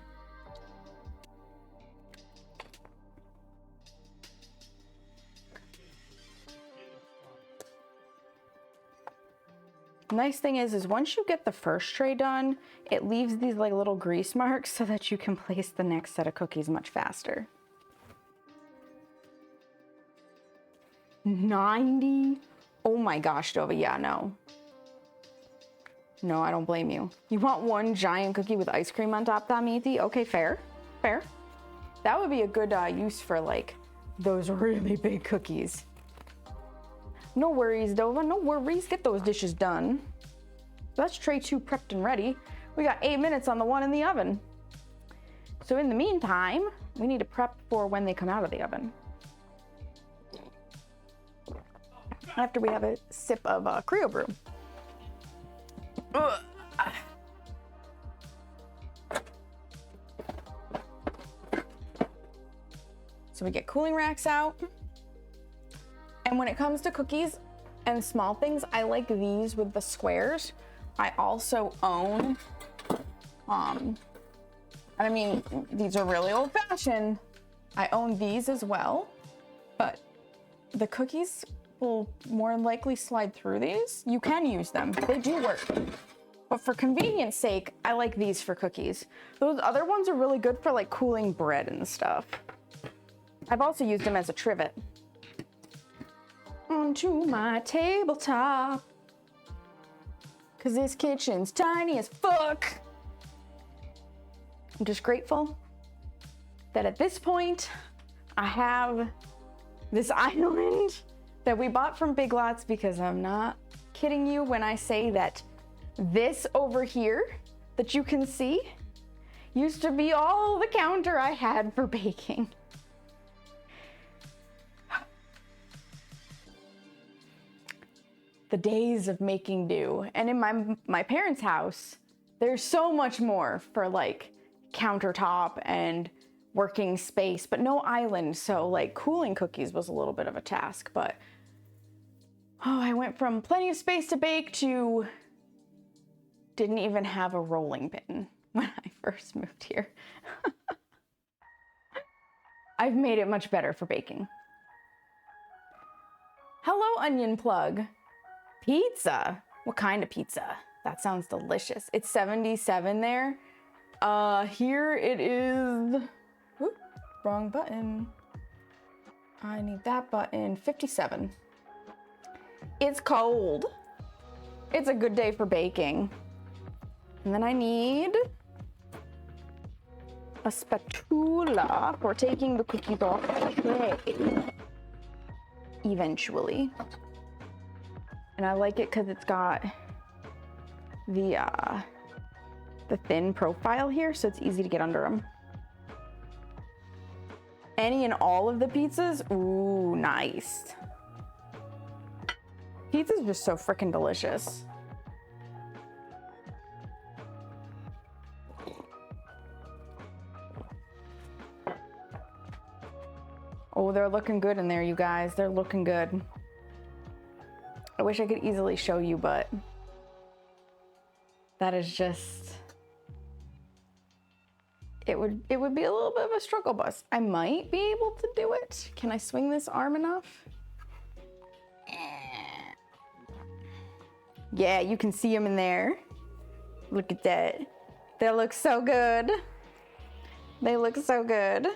Nice thing is once you get the first tray done, it leaves these like little grease marks so that you can place the next set of cookies much faster. 90? Oh my gosh, Dova, yeah, no. No, I don't blame you. You want one giant cookie with ice cream on top, Tamiti? Okay, fair. That would be a good use for like those really big cookies. No worries, Dova, no worries. Get those dishes done. That's tray 2 prepped and ready. We got 8 minutes on the one in the oven. So in the meantime, we need to prep for when they come out of the oven. After we have a sip of Creo Brew. Ugh. So we get cooling racks out. And when it comes to cookies and small things, I like these with the squares. I also own, I mean, these are really old fashioned. I own these as well, but the cookies will more likely slide through these. You can use them, they do work. But for convenience sake, I like these for cookies. Those other ones are really good for like cooling bread and stuff. I've also used them as a trivet. Onto my tabletop, cause this kitchen's tiny as fuck. I'm just grateful that at this point I have this island that we bought from Big Lots, because I'm not kidding you when I say that this over here that you can see used to be all the counter I had for baking. The days of making do. And in my parents' house, there's so much more for like countertop and working space, but no island. So like cooling cookies was a little bit of a task, but I went from plenty of space to bake to didn't even have a rolling pin when I first moved here. I've made it much better for baking. Hello onion plug. Pizza. What kind of pizza? That sounds delicious. It's 77 there. Here it is. Whoop, wrong button. I need that button. 57. It's cold. It's a good day for baking. And then I need a spatula for taking the cookies off the tray. Eventually. And I like it because it's got the thin profile here, so it's easy to get under them. Any and all of the pizzas? Ooh, nice. Pizza's just so freaking delicious. Oh, they're looking good in there, you guys. They're looking good. I wish I could easily show you, but that is just... It would be a little bit of a struggle bus. I might be able to do it. Can I swing this arm enough? Yeah, you can see them in there. Look at that. They look so good. They look so good.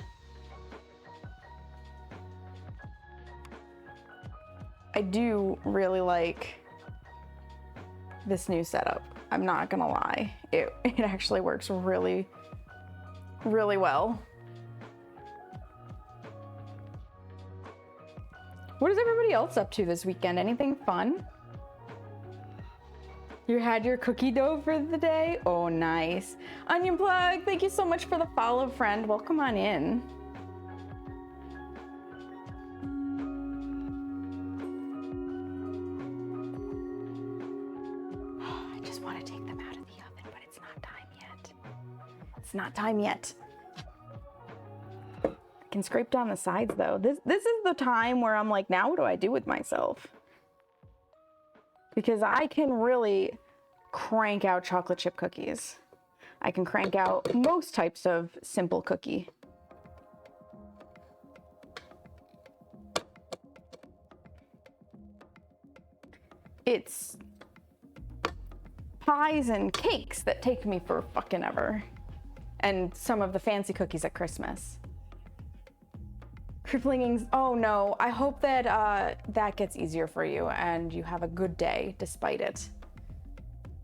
I do really like this new setup. I'm not gonna lie. It actually works really, really well. What is everybody else up to this weekend? Anything fun? You had your cookie dough for the day? Oh, nice. Onion Plug, thank you so much for the follow, friend. Welcome on in. I just want to take them out of the oven, but it's not time yet. It's not time yet. I can scrape down the sides though. This is the time where I'm like, now what do I do with myself? Because I can really crank out chocolate chip cookies. I can crank out most types of simple cookie. It's pies and cakes that take me for fucking ever. And some of the fancy cookies at Christmas. Crippling, oh no, I hope that that gets easier for you and you have a good day despite it.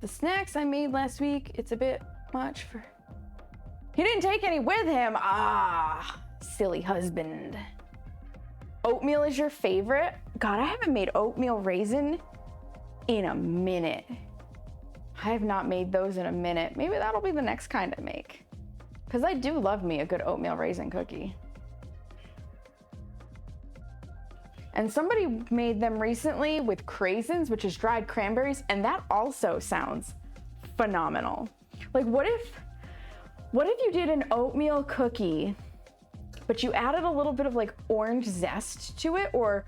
The snacks I made last week, it's a bit much for... He didn't take any with him. Ah, silly husband. Oatmeal is your favorite? God, I haven't made oatmeal raisin in a minute. I have not made those in a minute. Maybe that'll be the next kind I make. Because I do love me a good oatmeal raisin cookie. And somebody made them recently with craisins, which is dried cranberries, and that also sounds phenomenal. Like what if you did an oatmeal cookie, but you added a little bit of like orange zest to it, or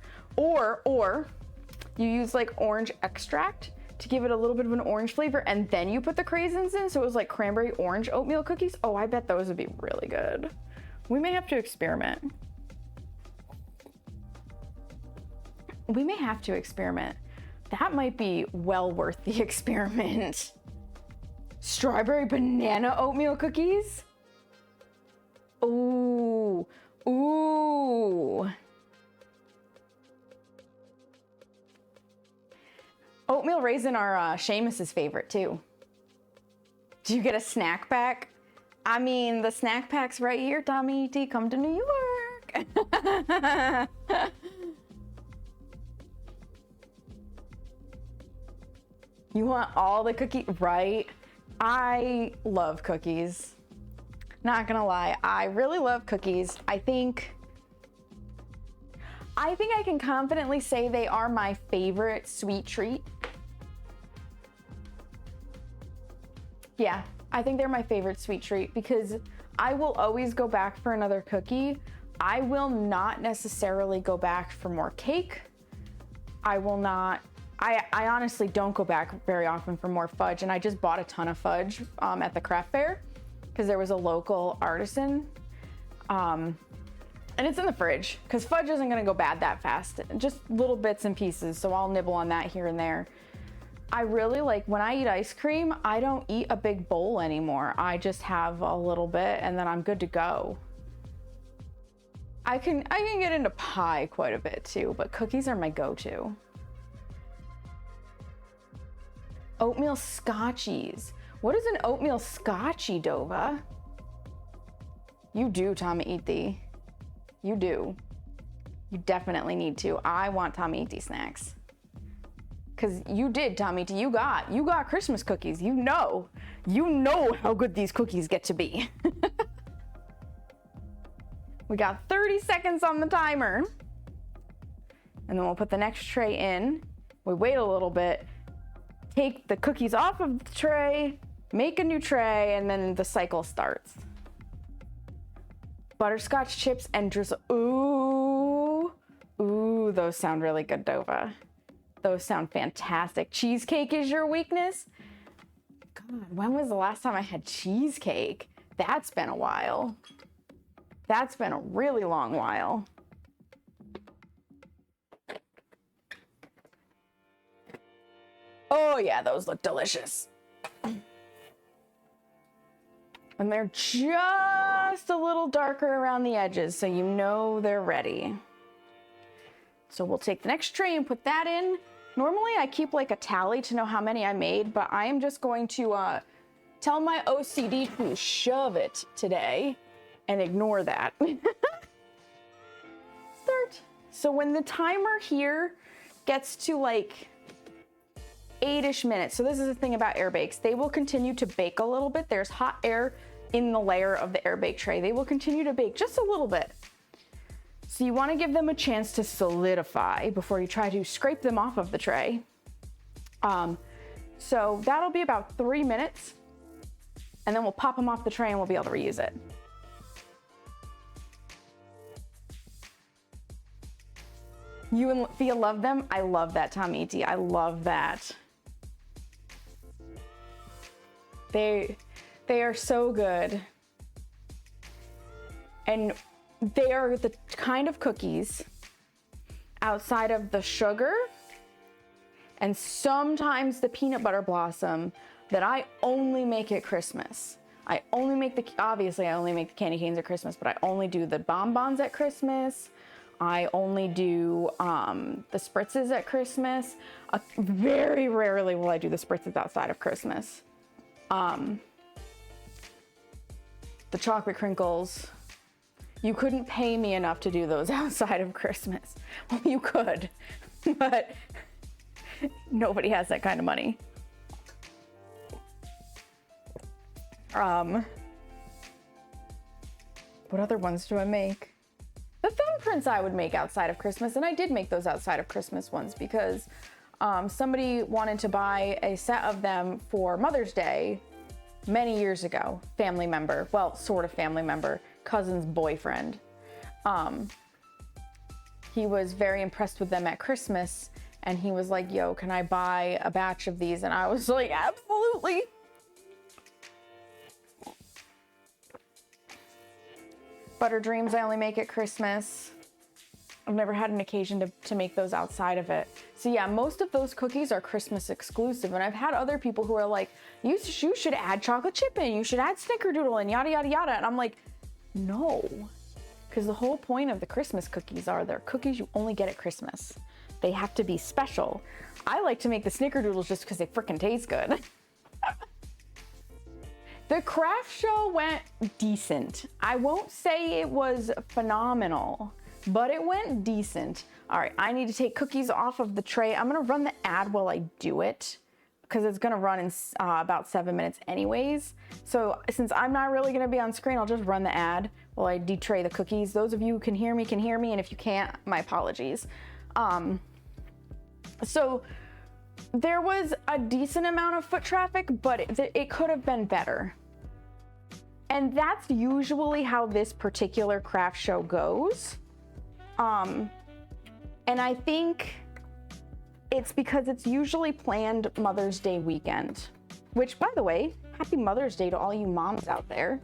you use like orange extract to give it a little bit of an orange flavor, and then you put the craisins in, so it was like cranberry orange oatmeal cookies. Oh, I bet those would be really good. We may have to experiment. We may have to experiment. That might be well worth the experiment. Strawberry banana oatmeal cookies? Ooh, ooh. Oatmeal raisin are Seamus's favorite too. Do you get a snack pack? I mean, the snack pack's right here, Tommy T. Come to New York. You want all the cookies, right? I love cookies. Not gonna lie, I really love cookies. I think I can confidently say they are my favorite sweet treat. Yeah, I think they're my favorite sweet treat because I will always go back for another cookie. I will not necessarily go back for more cake. I honestly don't go back very often for more fudge, and I just bought a ton of fudge at the craft fair because there was a local artisan And it's in the fridge because fudge isn't gonna go bad that fast. Just little bits and pieces, so I'll nibble on that here and there. I really like, when I eat ice cream, I don't eat a big bowl anymore. I just have a little bit and then I'm good to go. I can get into pie quite a bit too, but cookies are my go-to. Oatmeal scotchies. What is an oatmeal scotchie, Dova? You do, Tommy Eat Thee. You do. You definitely need to. I want Tommy Eat Thee snacks. Cause you did, Tommy Eat Thee. You got Christmas cookies. You know how good these cookies get to be. We got 30 seconds on the timer. And then we'll put the next tray in. We wait a little bit, take the cookies off of the tray, make a new tray, and then the cycle starts. Butterscotch chips and drizzle. Ooh, those sound really good, Dova. Those sound fantastic. Cheesecake is your weakness? God, when was the last time I had cheesecake? That's been a while. That's been a really long while. Oh yeah, those look delicious. And they're just a little darker around the edges, so you know they're ready. So we'll take the next tray and put that in. Normally I keep like a tally to know how many I made, but I am just going to tell my OCD to shove it today and ignore that. Start. So when the timer here gets to like 8-ish minutes, so this is the thing about air bakes, they will continue to bake a little bit. There's hot air in the layer of the air bake tray. They will continue to bake just a little bit. So you want to give them a chance to solidify before you try to scrape them off of the tray. So that'll be about 3 minutes, and then we'll pop them off the tray and we'll be able to reuse it. You and Thea love them? I love that, Tommy Eat Thee. I love that. They are so good. And they are the kind of cookies outside of the sugar and sometimes the peanut butter blossom that I only make at Christmas. Obviously I only make the candy canes at Christmas, but I only do the bonbons at Christmas. I only do the spritzes at Christmas. Very rarely will I do the spritzes outside of Christmas. The chocolate crinkles, you couldn't pay me enough to do those outside of Christmas. Well, you could, but nobody has that kind of money. What other ones do I make? The thumbprints I would make outside of Christmas, and I did make those outside of Christmas ones because somebody wanted to buy a set of them for Mother's Day many years ago. Family member, well, sort of family member, cousin's boyfriend. He was very impressed with them at Christmas, and he was like, yo, can I buy a batch of these? And I was like, absolutely. Butter Dreams I only make at Christmas. I've never had an occasion to make those outside of it. So yeah, most of those cookies are Christmas exclusive. And I've had other people who are like, you should add chocolate chip in, you should add snickerdoodle and yada, yada, yada. And I'm like, no. Because the whole point of the Christmas cookies are they're cookies you only get at Christmas. They have to be special. I like to make the snickerdoodles just because they freaking taste good. The craft show went decent. I won't say it was phenomenal, but it went decent. All right, I need to take cookies off of the tray. I'm gonna run the ad while I do it because it's gonna run in about 7 minutes anyways. So since I'm not really gonna be on screen, I'll just run the ad while I detray the cookies. Those of you who can hear me, and if you can't, my apologies. So there was a decent amount of foot traffic, but it could have been better. And that's usually how this particular craft show goes. And I think it's because it's usually planned Mother's Day weekend, which, by the way, happy Mother's Day to all you moms out there.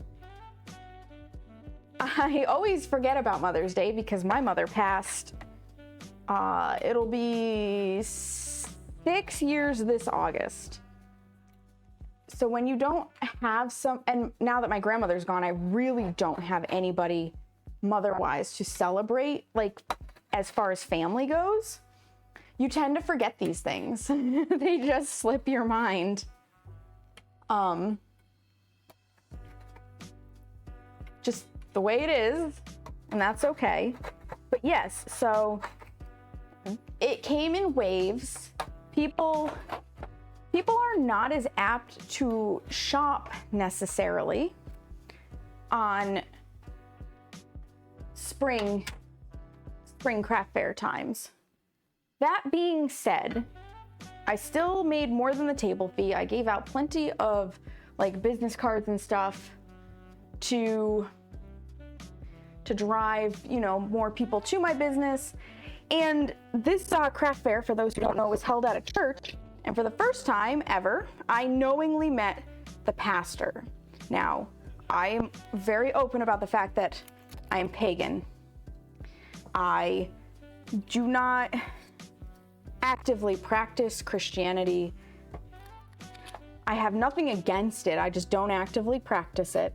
I always forget about Mother's Day because my mother passed, it'll be 6 years this August. So when you don't have and now that my grandmother's gone, I really don't have anybody mother-wise to celebrate, like as far as family goes. You tend to forget these things. They just slip your mind. Just the way it is, and that's okay. But yes, so it came in waves. People are not as apt to shop necessarily on spring craft fair times. That being said, I still made more than the table fee. I gave out plenty of like business cards and stuff to drive, you know, more people to my business. And this craft fair, for those who don't know, was held at a church. And for the first time ever, I knowingly met the pastor. Now, I am very open about the fact that I am pagan. I do not actively practice Christianity. I have nothing against it. I just don't actively practice it.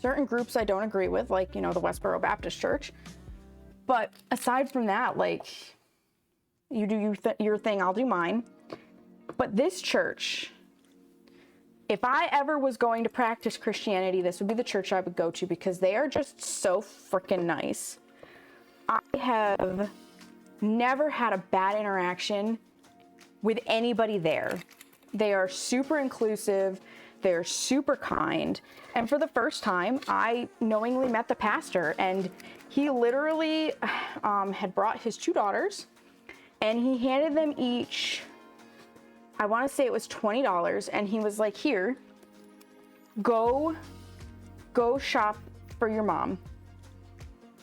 Certain groups I don't agree with, like, you know, the Westboro Baptist Church. But aside from that, like, you do your thing, I'll do mine. But this church, if I ever was going to practice Christianity, this would be the church I would go to because they are just so freaking nice. I have never had a bad interaction with anybody there. They are super inclusive. They're super kind. And for the first time, I knowingly met the pastor, and he literally had brought his 2 daughters, and he handed them each, I want to say it was $20, and he was like, here, go shop for your mom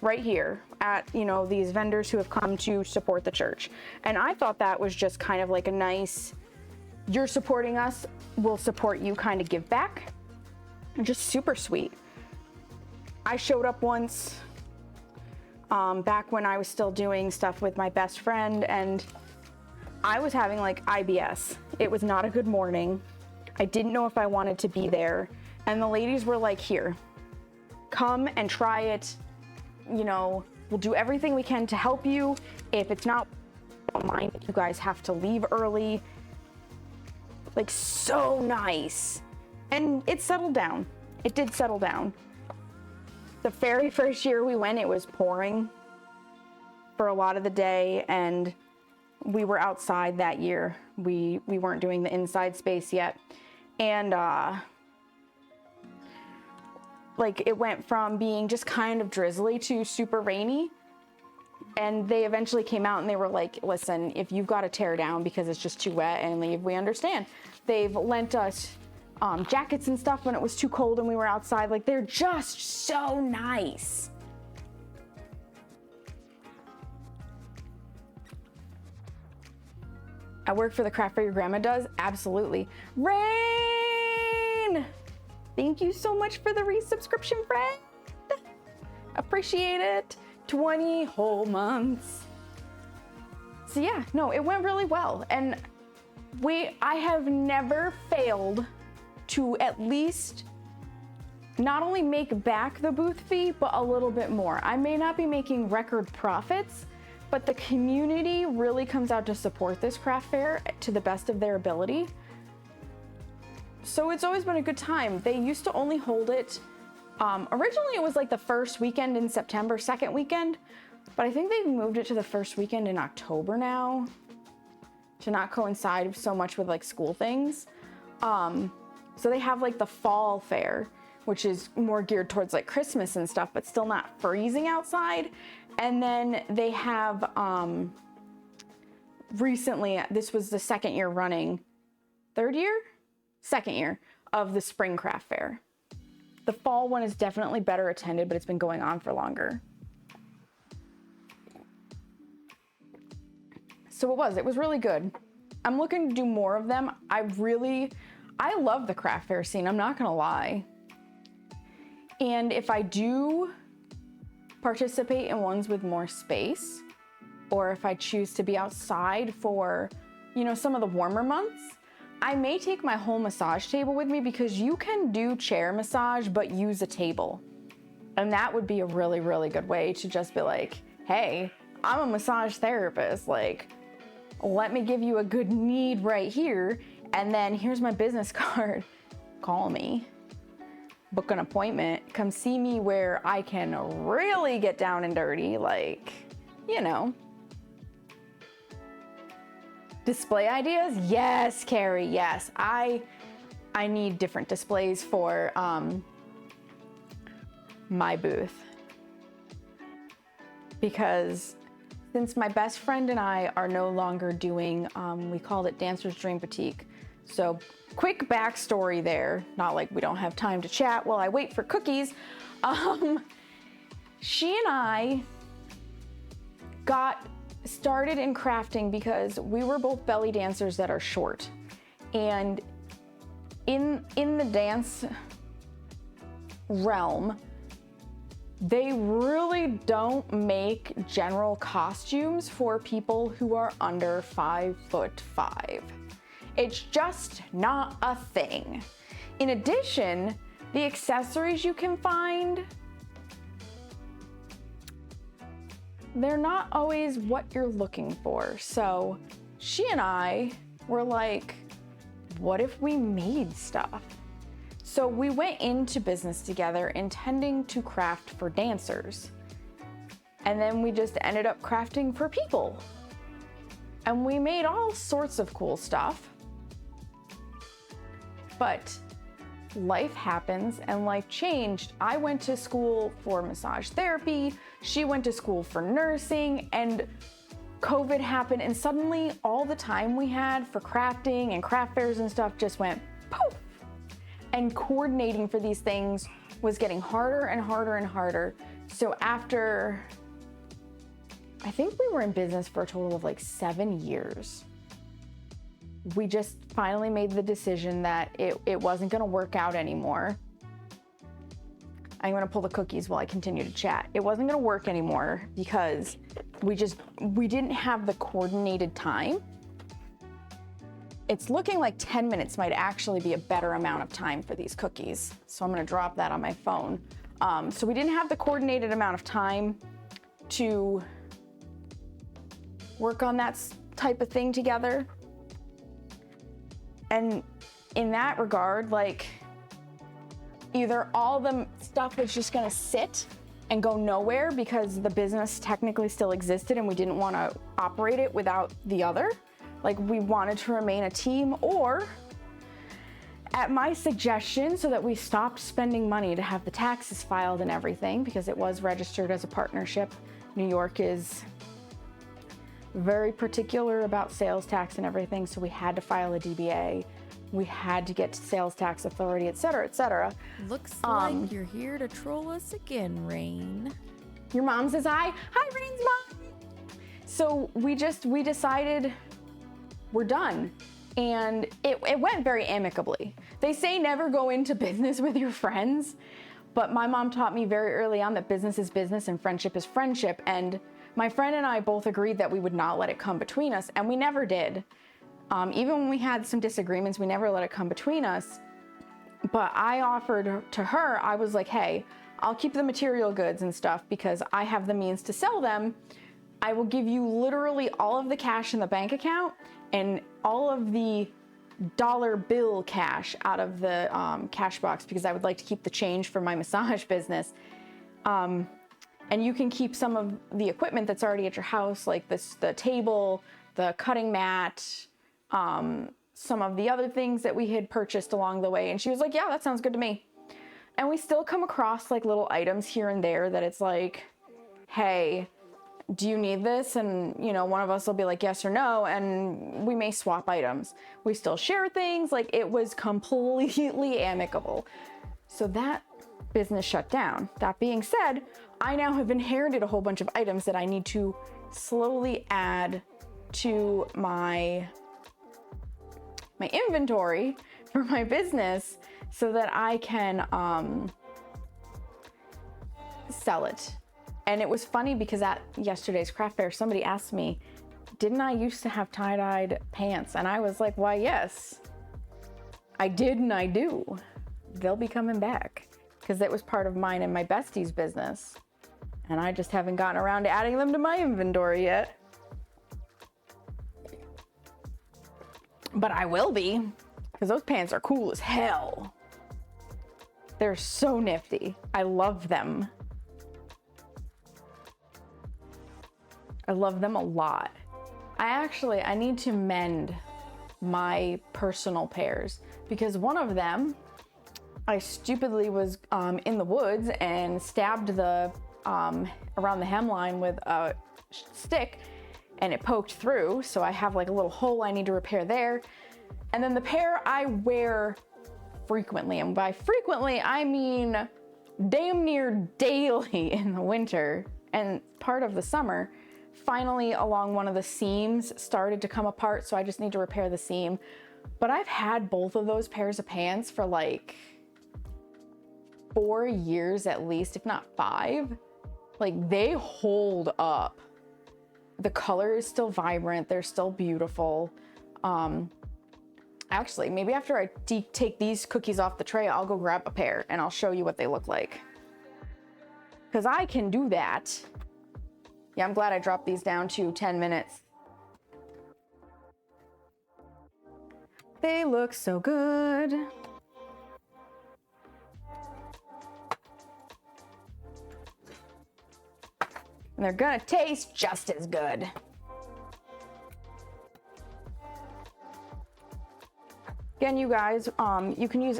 right here at, you know, these vendors who have come to support the church. And I thought that was just kind of like a nice, you're supporting us, we'll support you kind of give back. And just super sweet. I showed up once back when I was still doing stuff with my best friend, and I was having like IBS. It was not a good morning. I didn't know if I wanted to be there. And the ladies were like, here, come and try it. You know, we'll do everything we can to help you. If it's not, don't mind if you guys have to leave early. Like, so nice. And it settled down. It did settle down. The very first year we went, it was pouring for a lot of the day, and we were outside that year. We weren't doing the inside space yet. And like, it went from being just kind of drizzly to super rainy. And they eventually came out and they were like, listen, if you've got to tear down because it's just too wet and leave, we understand. They've lent us jackets and stuff when it was too cold and we were outside. Like, they're just so nice. I work for the craft fair your grandma does? Absolutely. Rain! Thank you so much for the resubscription, friend. Appreciate it. 20 whole months. So yeah, no, it went really well. And I have never failed to at least not only make back the booth fee, but a little bit more. I may not be making record profits, but the community really comes out to support this craft fair to the best of their ability. So it's always been a good time. They used to only hold it, originally it was like the first weekend in September, second weekend, but I think they've moved it to the first weekend in October now to not coincide so much with like school things. So they have like the fall fair, which is more geared towards like Christmas and stuff, but still not freezing outside. And then they have, recently, this was the second year running, second year of the spring craft fair. The fall one is definitely better attended, but it's been going on for longer. So it was really good. I'm looking to do more of them. I love the craft fair scene, I'm not gonna lie. And if I do participate in ones with more space, or if I choose to be outside for, you know, some of the warmer months, I may take my whole massage table with me, because you can do chair massage but use a table. And that would be a really, really good way to just be like, hey, I'm a massage therapist. Like, let me give you a good need right here. And then here's my business card. Call me, book an appointment, come see me where I can really get down and dirty. Like, you know. Display ideas? Yes, Carrie, yes. I need different displays for my booth. Because since my best friend and I are no longer doing, we called it Dancer's Dream Boutique. So quick backstory there, not like we don't have time to chat while I wait for cookies. She and I got started in crafting because we were both belly dancers that are short. And in the dance realm, they really don't make general costumes for people who are under 5'5". It's just not a thing. In addition, the accessories you can find, they're not always what you're looking for. So she and I were like, what if we made stuff? So we went into business together intending to craft for dancers. And then we just ended up crafting for people. And we made all sorts of cool stuff. But life happens and life changed. I went to school for massage therapy. She went to school for nursing, and COVID happened, and suddenly all the time we had for crafting and craft fairs and stuff just went poof. And coordinating for these things was getting harder and harder and harder. So after, I think we were in business for a total of like 7 years, we just finally made the decision that it wasn't gonna work out anymore. I'm gonna pull the cookies while I continue to chat. It wasn't gonna work anymore because we didn't have the coordinated time. It's looking like 10 minutes might actually be a better amount of time for these cookies. So I'm gonna drop that on my phone. So we didn't have the coordinated amount of time to work on that type of thing together. And in that regard, like, either all the stuff was just gonna sit and go nowhere because the business technically still existed and we didn't wanna operate it without the other. Like, we wanted to remain a team, or at my suggestion, so that we stopped spending money to have the taxes filed and everything, because it was registered as a partnership. New York is very particular about sales tax and everything, so we had to file a DBA. We had to get to sales tax authority, et cetera, et cetera. Looks like you're here to troll us again, Rain. Your mom says hi. Hi, Rain's mom. So we decided we're done. And it went very amicably. They say never go into business with your friends, but my mom taught me very early on that business is business and friendship is friendship. And my friend and I both agreed that we would not let it come between us, and we never did. Even when we had some disagreements, we never let it come between us. But I offered to her, I was like, hey, I'll keep the material goods and stuff because I have the means to sell them. I will give you literally all of the cash in the bank account and all of the dollar bill cash out of the cash box, because I would like to keep the change for my massage business. And you can keep some of the equipment that's already at your house, like the table, the cutting mat, some of the other things that we had purchased along the way. And she was like, yeah, that sounds good to me. And we still come across like little items here and there that it's like, hey, do you need this? And, you know, one of us will be like, yes or no. And we may swap items. We still share things. Like, it was completely amicable. So that business shut down. That being said, I now have inherited a whole bunch of items that I need to slowly add to my inventory for my business so that I can sell it. And it was funny because at yesterday's craft fair, somebody asked me, didn't I used to have tie-dyed pants? And I was like, why, yes, I did and I do. They'll be coming back because that was part of mine and my bestie's business. And I just haven't gotten around to adding them to my inventory yet. But I will be, because those pants are cool as hell. They're so nifty. I love them. I love them a lot. I need to mend my personal pairs because one of them, I stupidly was in the woods and stabbed the around the hemline with a stick and it poked through. So I have like a little hole I need to repair there. And then the pair I wear frequently, and by frequently, I mean damn near daily in the winter and part of the summer, finally along one of the seams started to come apart. So I just need to repair the seam. But I've had both of those pairs of pants for like 4 years at least, if not 5. Like they hold up. The color is still vibrant. They're still beautiful. Actually, maybe after I take these cookies off the tray, I'll go grab a pair and I'll show you what they look like. Because I can do that. Yeah, I'm glad I dropped these down to 10 minutes. They look so good. And they're gonna taste just as good. Again, you guys, you can use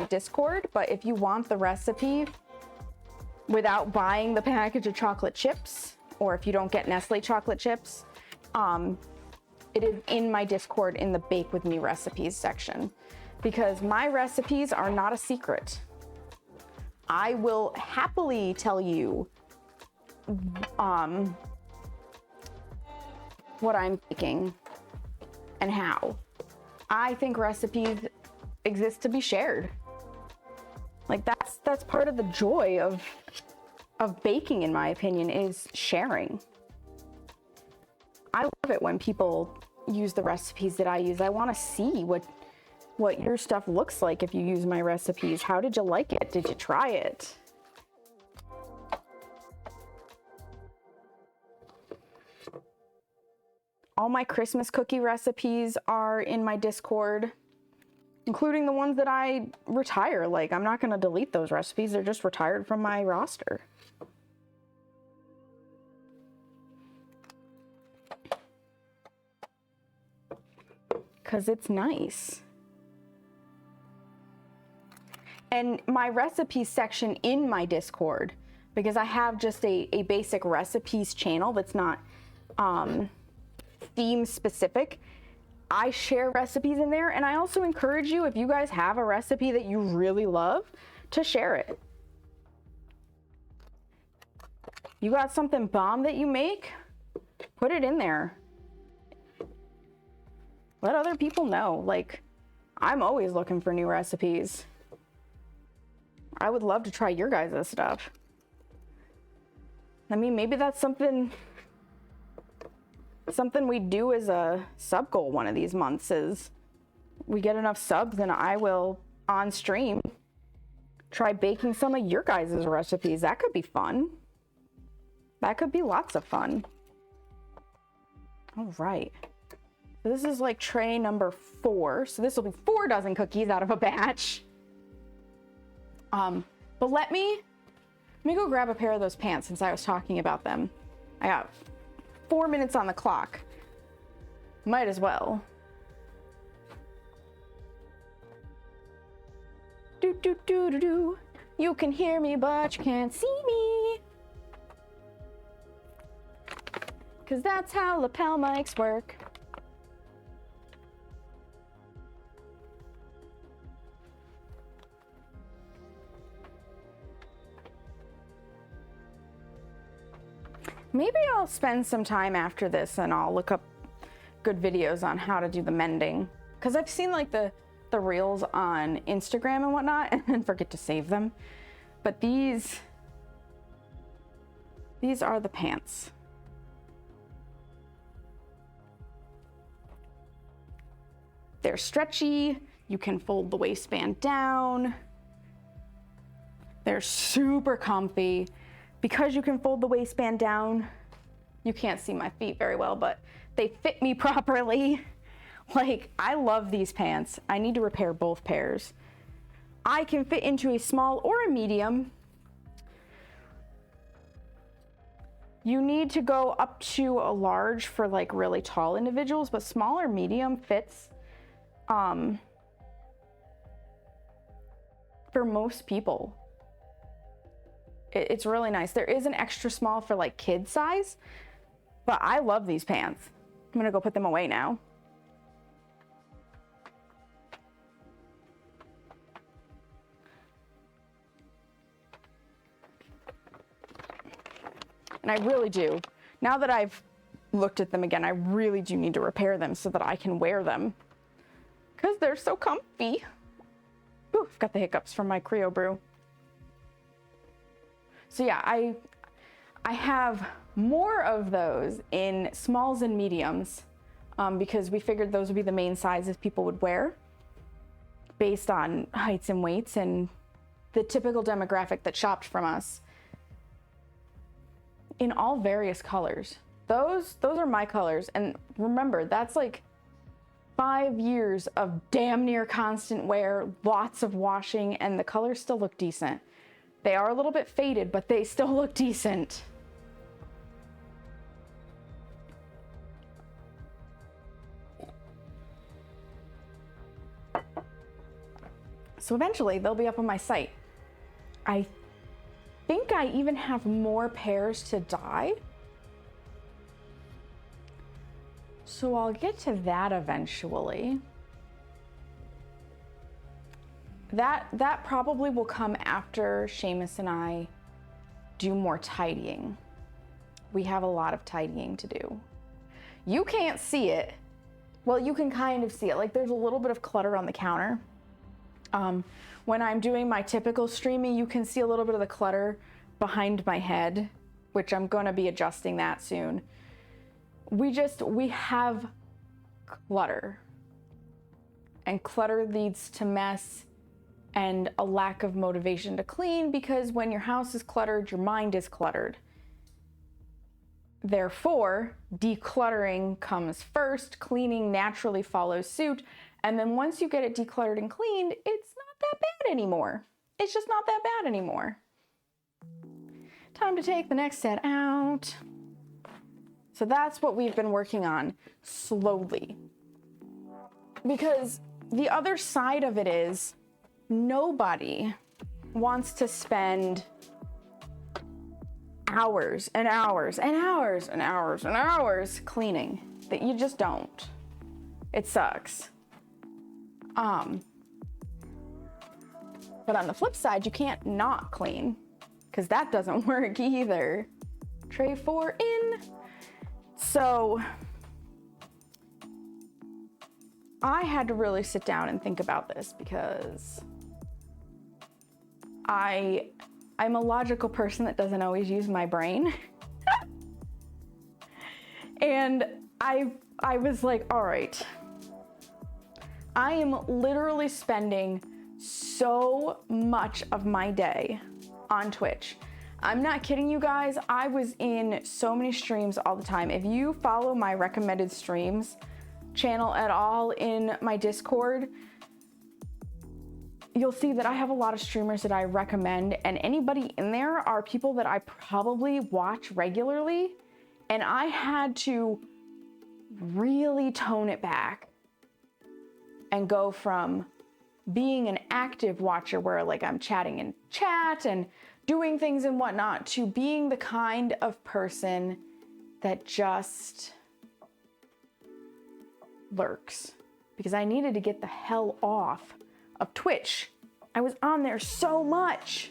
!Discord, but if you want the recipe without buying the package of chocolate chips, or if you don't get Nestle chocolate chips, it is in my Discord in the Bake With Me recipes section, because my recipes are not a secret. I will happily tell you what I'm baking and how. I think recipes exist to be shared. Like that's part of the joy of baking, in my opinion, is sharing. I love it when people use the recipes that I use. I want to see what your stuff looks like if you use my recipes. How did you like it? Did you try it? All my Christmas cookie recipes are in my Discord, including the ones that I retire. Like, I'm not going to delete those recipes. They're just retired from my roster. Because it's nice. And my recipes section in my Discord, because I have just a basic recipes channel that's not theme specific. I share recipes in there, and I also encourage you, if you guys have a recipe that you really love, to share it. You got something bomb that you make? Put it in there. Let other people know. Like, I'm always looking for new recipes. I would love to try your guys' stuff. I mean, maybe that's something we do as a sub goal one of these months, is we get enough subs and I will on stream try baking some of your guys' recipes. That could be fun. That could be lots of fun. All right. So this is like tray number 4. So this will be 4 dozen cookies out of a batch. But let me go grab a pair of those pants since I was talking about them. I got 4 minutes on the clock. Might as well. Do do do do do. You can hear me, but you can't see me. 'Cause that's how lapel mics work. Maybe I'll spend some time after this and I'll look up good videos on how to do the mending. Because I've seen like the reels on Instagram and whatnot and then forget to save them. But these These are the pants. They're stretchy. You can fold the waistband down. They're super comfy. Because you can fold the waistband down, you can't see my feet very well, but they fit me properly. Like, I love these pants. I need to repair both pairs. I can fit into a small or a medium. You need to go up to a large for like really tall individuals, but small or medium fits for most people. It's really nice. There is an extra small for like kid size, but I love these pants. I'm gonna go put them away now. And I really do. Now that I've looked at them again, I really do need to repair them so that I can wear them, because they're so comfy. Ooh, I've got the hiccups from my Creo brew. So yeah, I have more of those in smalls and mediums because we figured those would be the main sizes people would wear based on heights and weights and the typical demographic that shopped from us, in all various colors. Those are my colors. And remember, that's like 5 years of damn near constant wear, lots of washing, and the colors still look decent. They are a little bit faded, but they still look decent. So eventually they'll be up on my site. I think I even have more pairs to dye. So I'll get to that eventually. That probably will come after Seamus and I do more tidying. We have a lot of tidying to do. You can't see it. Well, you can kind of see it. Like, there's a little bit of clutter on the counter. When I'm doing my typical streaming, you can see a little bit of the clutter behind my head, which I'm gonna be adjusting that soon. We have clutter. And clutter leads to mess and a lack of motivation to clean, because when your house is cluttered, your mind is cluttered. Therefore, decluttering comes first, cleaning naturally follows suit, and then once you get it decluttered and cleaned, it's not that bad anymore. It's just not that bad anymore. Time to take the next set out. So that's what we've been working on slowly. Because the other side of it is, nobody wants to spend hours and hours and hours and hours and hours cleaning. That you just don't. It sucks. But on the flip side, you can't not clean, because that doesn't work either. Tray 4 in. So I had to really sit down and think about this, because I'm a logical person that doesn't always use my brain. And I was like, all right, I am literally spending so much of my day on Twitch. I'm not kidding you guys. I was in so many streams all the time. If you follow my recommended streams channel at all in my Discord, you'll see that I have a lot of streamers that I recommend, and anybody in there are people that I probably watch regularly, and I had to really tone it back and go from being an active watcher where like I'm chatting in chat and doing things and whatnot, to being the kind of person that just lurks, because I needed to get the hell off of Twitch. I was on there so much,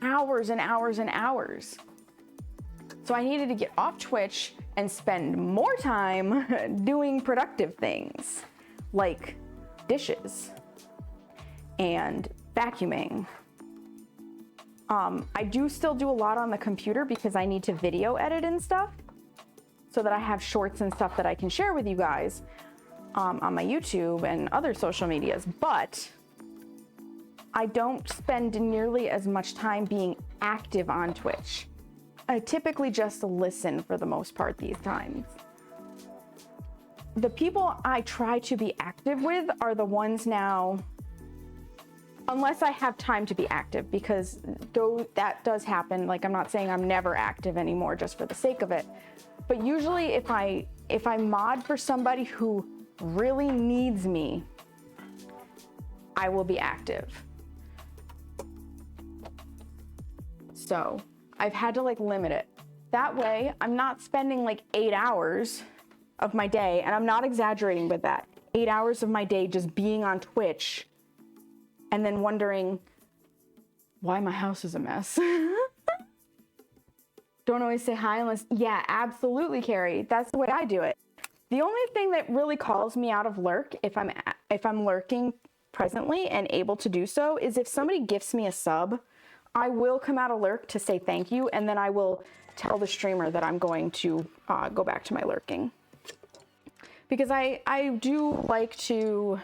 hours and hours and hours. So I needed to get off Twitch and spend more time doing productive things like dishes and vacuuming I do still do a lot on the computer because I need to video edit and stuff so that I have shorts and stuff that I can share with you guys on my YouTube and other social medias, but I don't spend nearly as much time being active on Twitch. I typically just listen for the most part these times. The people I try to be active with are the ones now, unless I have time to be active, because though that does happen, like I'm not saying I'm never active anymore just for the sake of it, but usually if I mod for somebody who really needs me, I will be active. So I've had to like limit it. That way I'm not spending like 8 hours of my day, and I'm not exaggerating with that, 8 hours of my day just being on Twitch and then wondering why my house is a mess. Don't always say hi unless, yeah, absolutely, Carrie. That's the way I do it. The only thing that really calls me out of lurk if I'm lurking presently and able to do so is if somebody gifts me a sub. I will come out of lurk to say thank you, and then I will tell the streamer that I'm going to go back to my lurking. Because I do like to,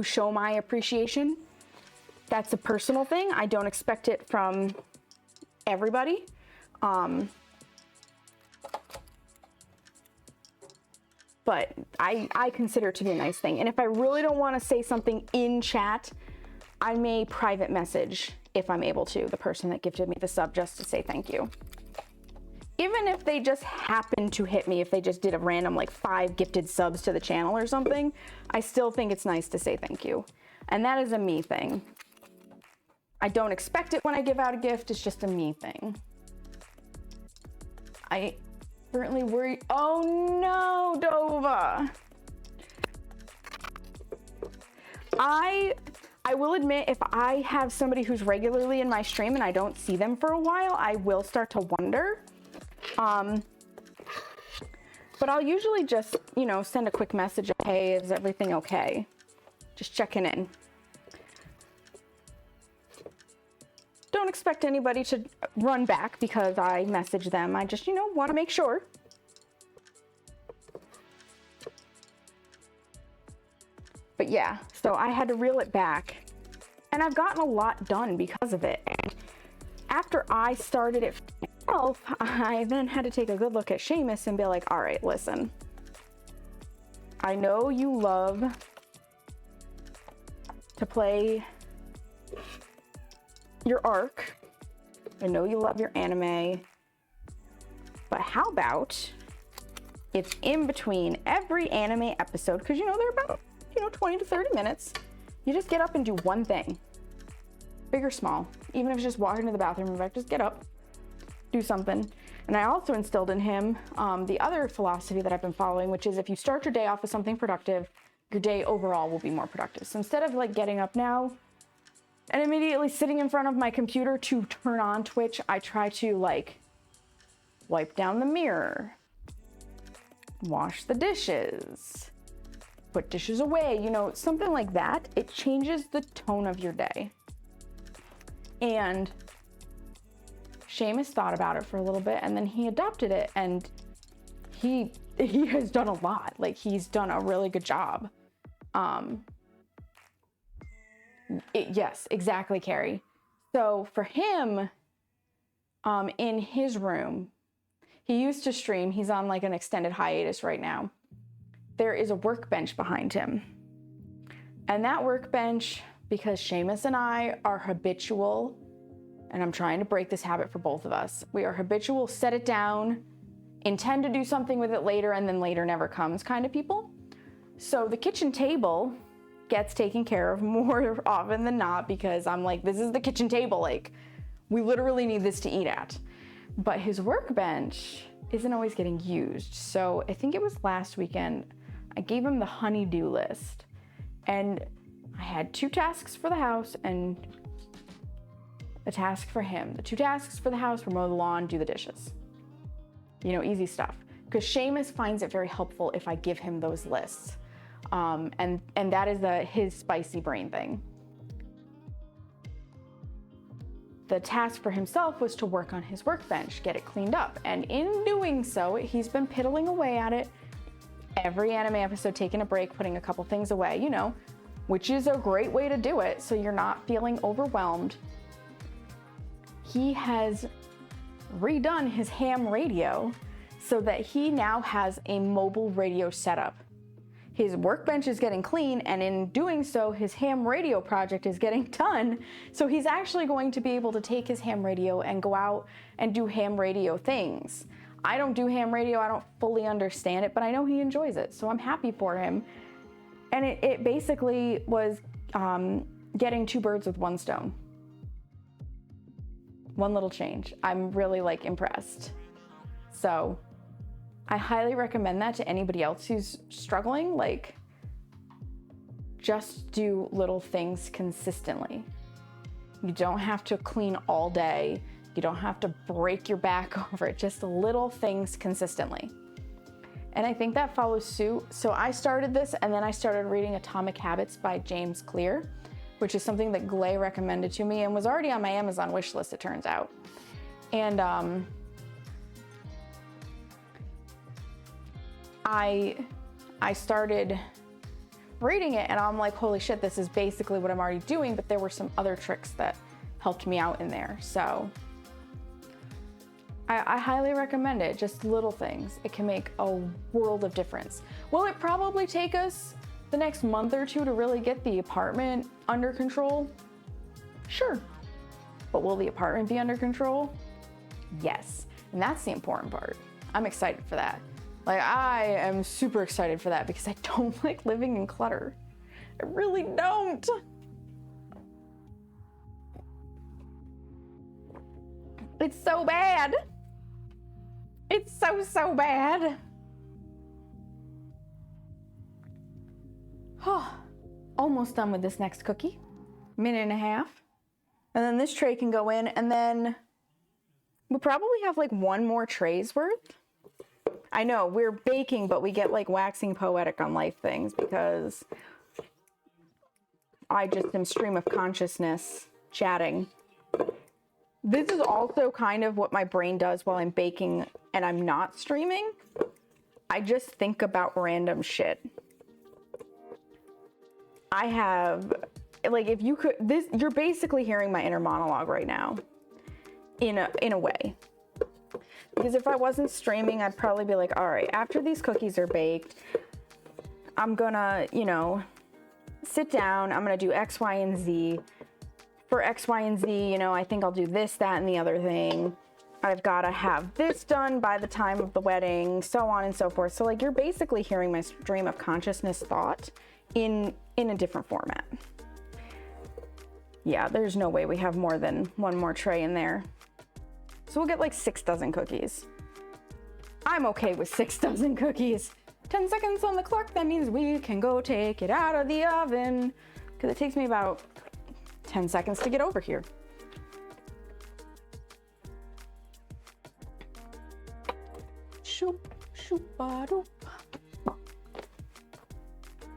show my appreciation. That's a personal thing. I don't expect it from everybody. But I consider it to be a nice thing. And if I really don't want to say something in chat, I may private message, if I'm able to, the person that gifted me the sub just to say thank you. Even if they just happen to hit me, if they just did a random like 5 gifted subs to the channel or something, I still think it's nice to say thank you. And that is a me thing. I don't expect it when I give out a gift, it's just a me thing. I currently worry, oh no, Dova. I will admit, if I have somebody who's regularly in my stream and I don't see them for a while, I will start to wonder. But I'll usually just, you know, send a quick message of, hey, is everything okay? Just checking in. Don't expect anybody to run back because I message them. I just, you know, want to make sure. But yeah, so I had to reel it back. And I've gotten a lot done because of it. And after I started it for myself, I then had to take a good look at Seamus and be like, all right, listen. I know you love to play your ARC. I know you love your anime. But how about if in between every anime episode, because you know they're about 20 to 30 minutes, you just get up and do one thing, big or small, even if it's just walking to the bathroom and back, just get up, do something. And I also instilled in him the other philosophy that I've been following, which is if you start your day off with something productive, your day overall will be more productive. So instead of like getting up now and immediately sitting in front of my computer to turn on Twitch, I try to like wipe down the mirror, wash the dishes, put dishes away, you know, something like that. It changes the tone of your day. And Seamus thought about it for a little bit and then he adopted it, and he has done a lot. Like, he's done a really good job. Yes, exactly, Carrie. So for him, in his room, he used to stream. He's on like an extended hiatus right now. There is a workbench behind him. And that workbench, because Seamus and I are habitual, and I'm trying to break this habit for both of us, we are habitual, set it down, intend to do something with it later, and then later never comes kind of people. So the kitchen table gets taken care of more often than not, because I'm like, this is the kitchen table, like, we literally need this to eat at. But his workbench isn't always getting used. So I think it was last weekend, I gave him the honey-do list, and I had 2 tasks for the house and a task for him. The 2 tasks for the house were mow the lawn, do the dishes. You know, easy stuff. Because Seamus finds it very helpful if I give him those lists. And that is his spicy brain thing. the task for himself was to work on his workbench, get it cleaned up. And in doing so, he's been piddling away at it. Every anime episode, taking a break, putting a couple things away, you know, which is a great way to do it so you're not feeling overwhelmed. He has redone his ham radio so that he now has a mobile radio setup. His workbench is getting clean, and in doing so, his ham radio project is getting done. So he's actually going to be able to take his ham radio and go out and do ham radio things. I don't do ham radio, I don't fully understand it, but I know he enjoys it, so I'm happy for him. And it basically was getting two birds with one stone. One little change. I'm really like impressed. So I highly recommend that to anybody else who's struggling. Like, just do little things consistently. You don't have to clean all day. You don't have to break your back over it. Just little things consistently. And I think that follows suit. So I started this, and then I started reading Atomic Habits by James Clear, which is something that Glay recommended to me and was already on my Amazon wish list, it turns out. And I started reading it, and I'm like, holy shit, this is basically what I'm already doing, but there were some other tricks that helped me out in there. So I highly recommend it. Just little things. It can make a world of difference. Will it probably take us the next month or two to really get the apartment under control? Sure. But will the apartment be under control? Yes. And that's the important part. I'm excited for that. Like, I am super excited for that because I don't like living in clutter. I really don't. It's so bad. It's so bad. Almost done with this next cookie. Minute and a half. And then this tray can go in, and then we'll probably have like one more tray's worth. I know, we're baking, but we get like waxing poetic on life things because I just am stream of consciousness chatting. This is also kind of what my brain does while I'm baking and I'm not streaming. I just think about random shit. I have, like, if you could, this, you're basically hearing my inner monologue right now, in a way. Because if I wasn't streaming, I'd probably be like, all right, after these cookies are baked, I'm gonna, you know, sit down, I'm gonna do X, Y, and Z. For X, Y, and Z, you know, I think I'll do this, that, and the other thing. I've gotta have this done by the time of the wedding, so on and so forth. So, like, you're basically hearing my stream of consciousness thought in a different format. Yeah, there's no way we have more than one more tray in there. So we'll get like 6 dozen cookies. I'm okay with 6 dozen cookies. 10 seconds on the clock, that means we can go take it out of the oven. Because it takes me about 10 seconds to get over here. Shoop, shoop, ba-doop.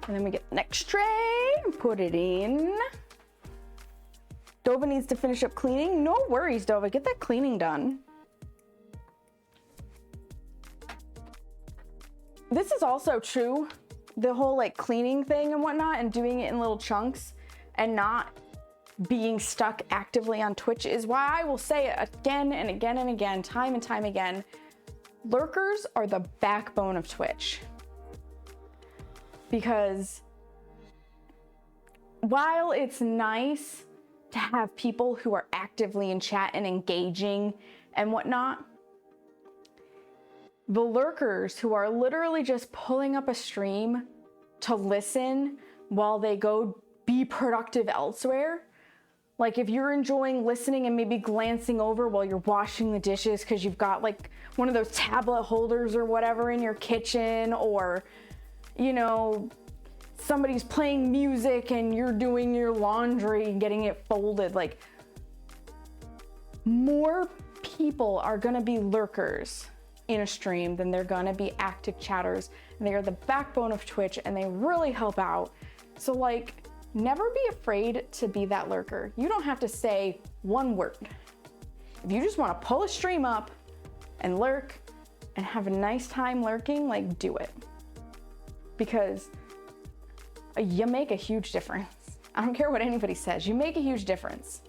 And then we get the next tray and put it in. Dova needs to finish up cleaning. No worries, Dova. Get that cleaning done. This is also true. The whole like cleaning thing and whatnot and doing it in little chunks and not being stuck actively on Twitch is why I will say it again and again and again, time and time again. Lurkers are the backbone of Twitch. Because while it's nice to have people who are actively in chat and engaging and whatnot, the lurkers who are literally just pulling up a stream to listen while they go be productive elsewhere. Like if you're enjoying listening and maybe glancing over while you're washing the dishes because you've got like one of those tablet holders or whatever in your kitchen, or you know, somebody's playing music and you're doing your laundry and getting it folded. Like, more people are gonna be lurkers in a stream than they're gonna be active chatters. And they are the backbone of Twitch and they really help out. So like, never be afraid to be that lurker. You don't have to say one word. If you just want to pull a stream up and lurk and have a nice time lurking, like, do it. Because you make a huge difference. I don't care what anybody says, you make a huge difference.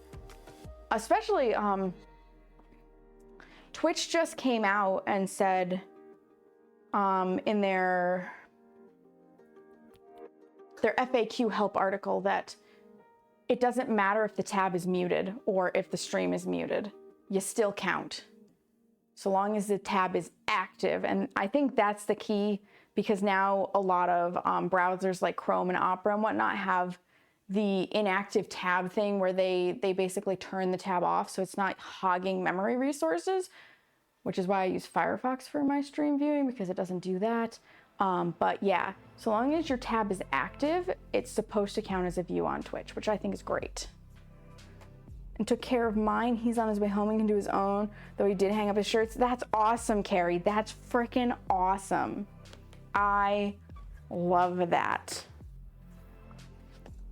Especially, Twitch just came out and said in their FAQ help article that it doesn't matter if the tab is muted or if the stream is muted, you still count. So long as the tab is active. And I think that's the key, because now a lot of browsers like Chrome and Opera and whatnot have the inactive tab thing where they basically turn the tab off so it's not hogging memory resources, which is why I use Firefox for my stream viewing, because it doesn't do that. But yeah, so long as your tab is active, it's supposed to count as a view on Twitch, which I think is great. And took care of mine. He's on his way home and can do his own, though he did hang up his shirts. That's awesome, Carrie. That's freaking awesome. I love that.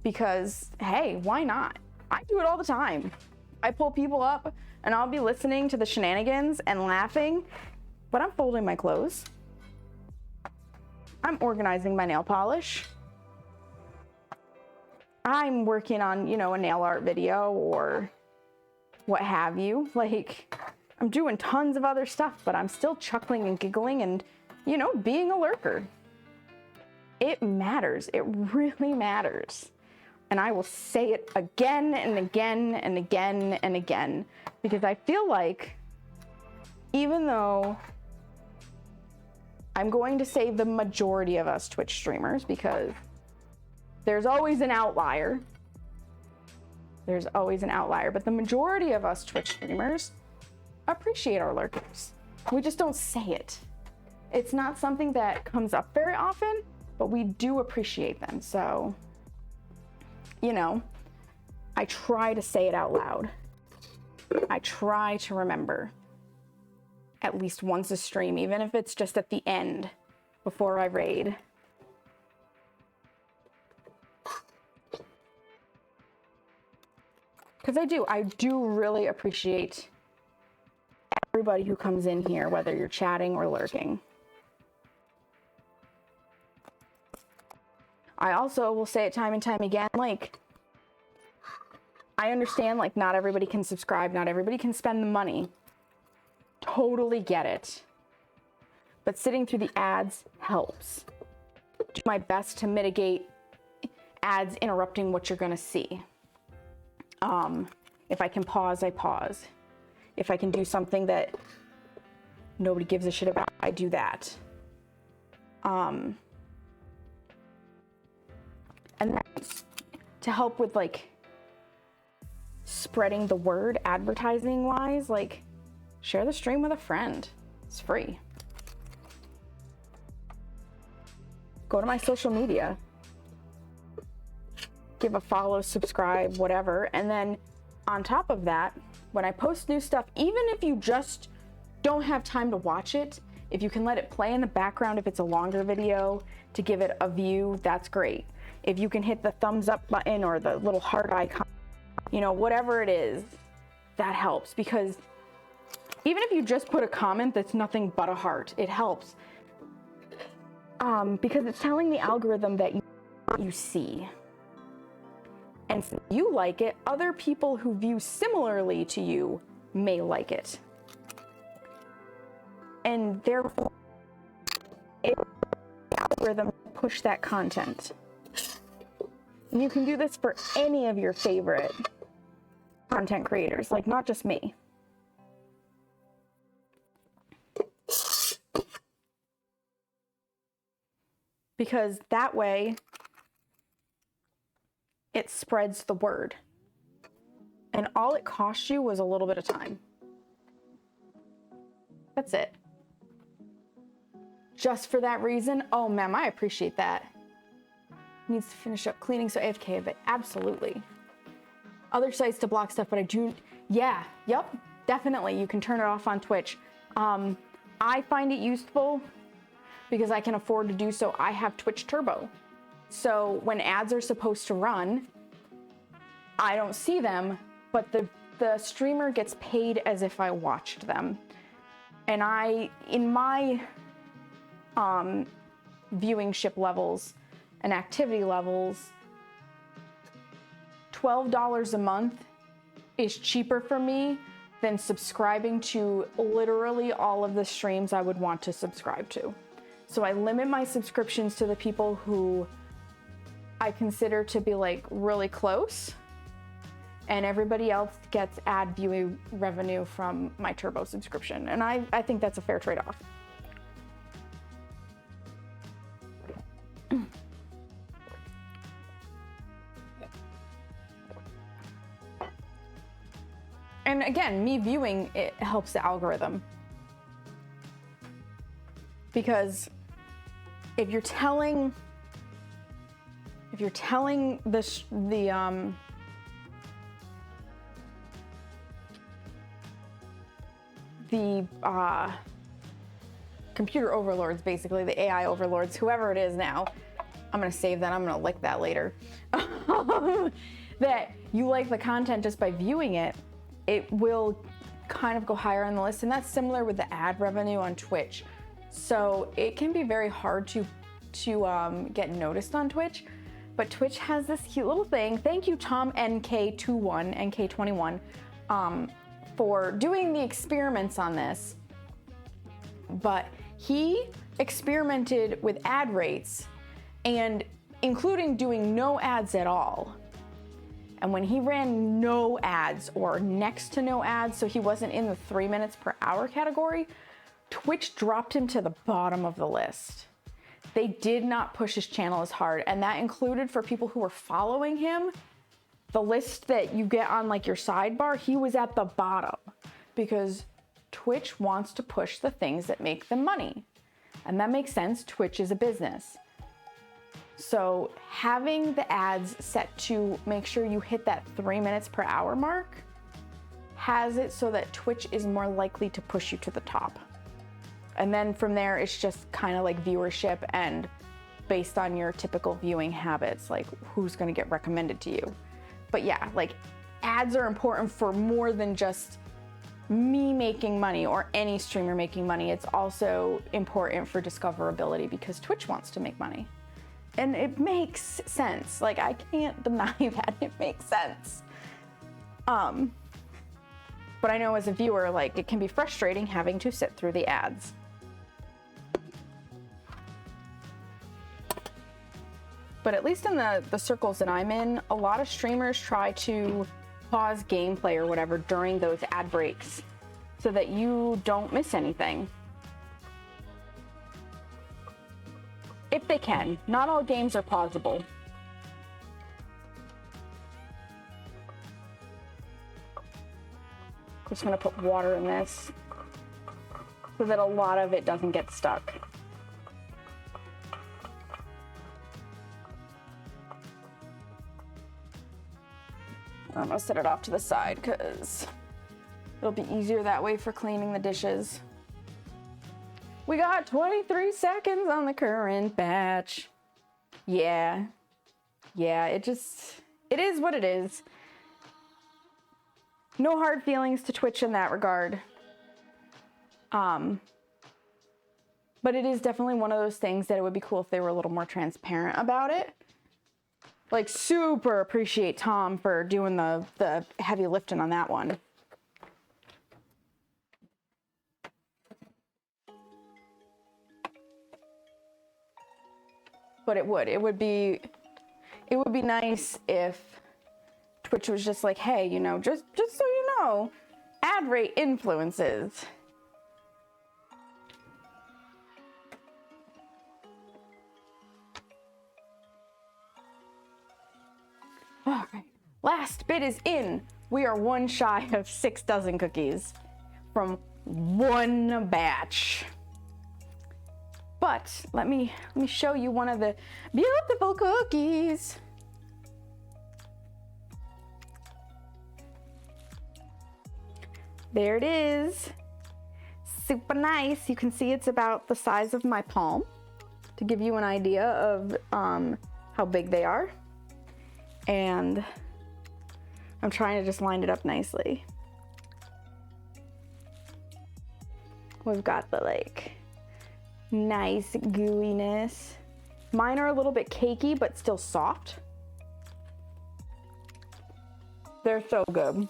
Because, hey, why not? I do it all the time. I pull people up and I'll be listening to the shenanigans and laughing, but I'm folding my clothes. I'm organizing my nail polish. I'm working on, you know, a nail art video or what have you. Like, I'm doing tons of other stuff, but I'm still chuckling and giggling and, you know, being a lurker. It matters. It really matters. And I will say it again and again and again and again, because I feel like even though I'm going to say the majority of us Twitch streamers, because there's always an outlier. There's always an outlier, but the majority of us Twitch streamers appreciate our lurkers. We just don't say it. It's not something that comes up very often, but we do appreciate them. So, you know, I try to say it out loud. I try to remember at least once a stream, even if it's just at the end before I raid. Because I do really appreciate everybody who comes in here, whether you're chatting or lurking. I also will say it time and time again, like, I understand, like, not everybody can subscribe, not everybody can spend the money. Totally get it. But sitting through the ads helps. Do my best to mitigate ads interrupting what you're gonna see. If I can pause, I pause. If I can do something that nobody gives a shit about, I do that. And that's to help with, like, spreading the word advertising wise, like, share the stream with a friend. It's free. Go to my social media. Give a follow, subscribe, whatever. And then on top of that, when I post new stuff, even if you just don't have time to watch it, if you can let it play in the background, if it's a longer video, to give it a view, that's great. If you can hit the thumbs up button or the little heart icon, you know, whatever it is, that helps. Because even if you just put a comment that's nothing but a heart, it helps. Because it's telling the algorithm that you see. And if you like it, other people who view similarly to you may like it. And therefore, it the algorithm push that content. And you can do this for any of your favorite content creators, like not just me. Because that way, it spreads the word. And all it cost you was a little bit of time. That's it. Just for that reason, oh ma'am, I appreciate that. Needs to finish up cleaning, so AFK a bit. Absolutely. Other sites to block stuff, but I do, yeah, yep, definitely. You can turn it off on Twitch. I find it useful because I can afford to do so. I have Twitch Turbo. So when ads are supposed to run, I don't see them, but the streamer gets paid as if I watched them. And in my viewingship levels and activity levels, $12 a month is cheaper for me than subscribing to literally all of the streams I would want to subscribe to. So I limit my subscriptions to the people who I consider to be like really close, and everybody else gets ad viewing revenue from my Turbo subscription. And I think that's a fair trade-off. And again, me viewing it helps the algorithm. Because if you're telling the computer overlords, basically the AI overlords, whoever it is now, I'm gonna save that, I'm gonna lick that later, that you like the content just by viewing it, it will kind of go higher on the list. And that's similar with the ad revenue on Twitch. So it can be very hard to get noticed on Twitch, but Twitch has this cute little thing. Thank you, Tom NK21, NK21, for doing the experiments on this. But he experimented with ad rates and including doing no ads at all. And when he ran no ads or next to no ads, so he wasn't in the 3 minutes per hour category, Twitch dropped him to the bottom of the list. They did not push his channel as hard, and that included for people who were following him. The list that you get on like your sidebar, he was at the bottom because Twitch wants to push the things that make them money. And that makes sense, Twitch is a business. So having the ads set to make sure you hit that 3 minutes per hour mark has it so that Twitch is more likely to push you to the top. And then from there, it's just kind of like viewership and based on your typical viewing habits, like who's gonna get recommended to you. But yeah, like ads are important for more than just me making money or any streamer making money. It's also important for discoverability because Twitch wants to make money. And it makes sense. Like, I can't deny that it makes sense. But I know as a viewer, like, it can be frustrating having to sit through the ads. But at least in the circles that I'm in, a lot of streamers try to pause gameplay or whatever during those ad breaks so that you don't miss anything. If they can. Not all games are pausable. Just gonna put water in this so that a lot of it doesn't get stuck. I'm gonna set it off to the side because it'll be easier that way for cleaning the dishes. We got 23 seconds on the current batch. Yeah, it is what it is. No hard feelings to Twitch in that regard. But it is definitely one of those things that it would be cool if they were a little more transparent about it. Like, super appreciate Tom for doing the heavy lifting on that one. But it would be nice if Twitch was just like, hey, you know, just so you know, ad rate influences. All right, last bit is in. We are one shy of 6 dozen cookies from one batch. But let me show you one of the beautiful cookies. There it is. Super nice. You can see it's about the size of my palm to give you an idea of how big they are. And I'm trying to just line it up nicely. We've got the like nice gooiness. Mine are a little bit cakey, but still soft. They're so good.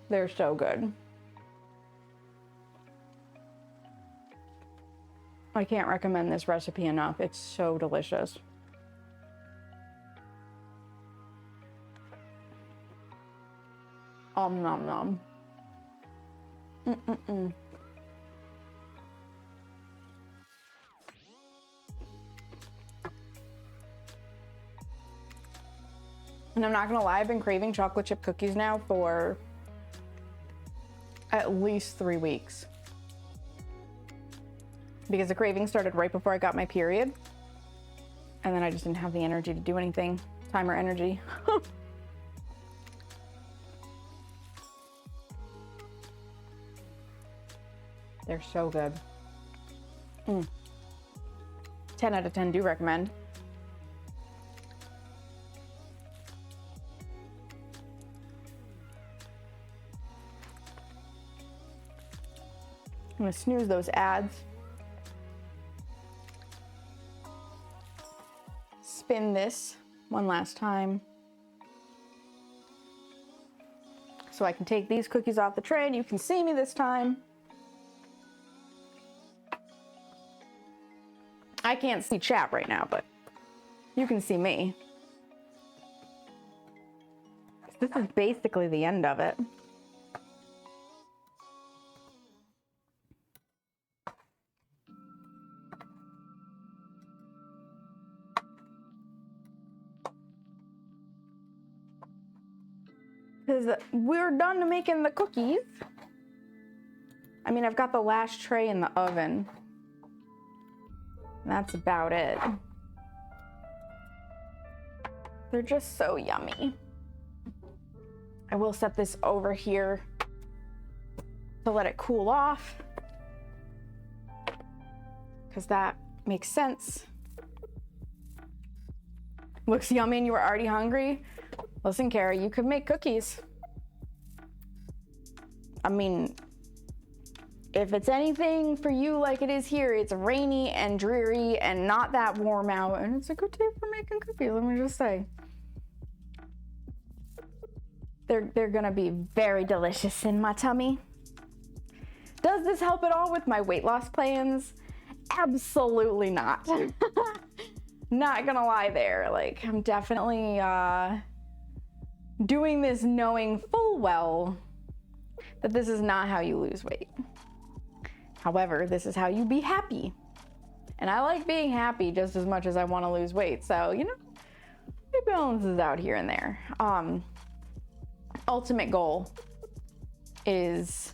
They're so good. I can't recommend this recipe enough. It's so delicious. Nom nom. Mm-mm-mm. And I'm not gonna lie, I've been craving chocolate chip cookies now for at least 3 weeks. Because the craving started right before I got my period. And then I just didn't have the energy to do anything. Time or energy. They're so good. 10 out of 10 do recommend. I'm gonna snooze those ads. Spin this one last time. So I can take these cookies off the tray and you can see me this time. I can't see chat right now, but you can see me. This is basically the end of it. Because we're done making the cookies. I mean, I've got the last tray in the oven. That's about it. They're just so yummy. I will set this over here to let it cool off, because that makes sense. Looks yummy and you were already hungry? Listen, Kara, you could make cookies. I mean, if it's anything for you like it is here, it's rainy and dreary and not that warm out, and it's a good day for making cookies, let me just say. They're gonna be very delicious in my tummy. Does this help at all with my weight loss plans? Absolutely not. Not gonna lie there. Like, I'm definitely doing this knowing full well that this is not how you lose weight. However, this is how you be happy. And I like being happy just as much as I want to lose weight. So, you know, it balances out here and there. Ultimate goal is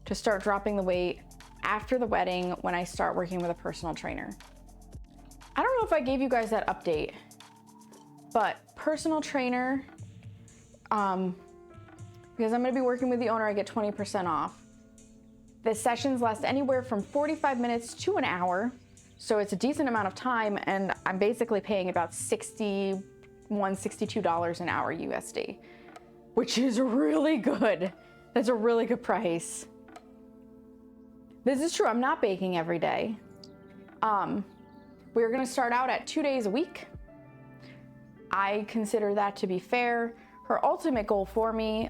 to start dropping the weight after the wedding when I start working with a personal trainer. I don't know if I gave you guys that update, but personal trainer, because I'm gonna be working with the owner, I get 20% off. The sessions last anywhere from 45 minutes to an hour, so it's a decent amount of time, and I'm basically paying about $61, $62 an hour USD, which is really good. That's a really good price. This is true, I'm not baking every day. We're gonna start out at 2 days a week. I consider that to be fair. Her ultimate goal for me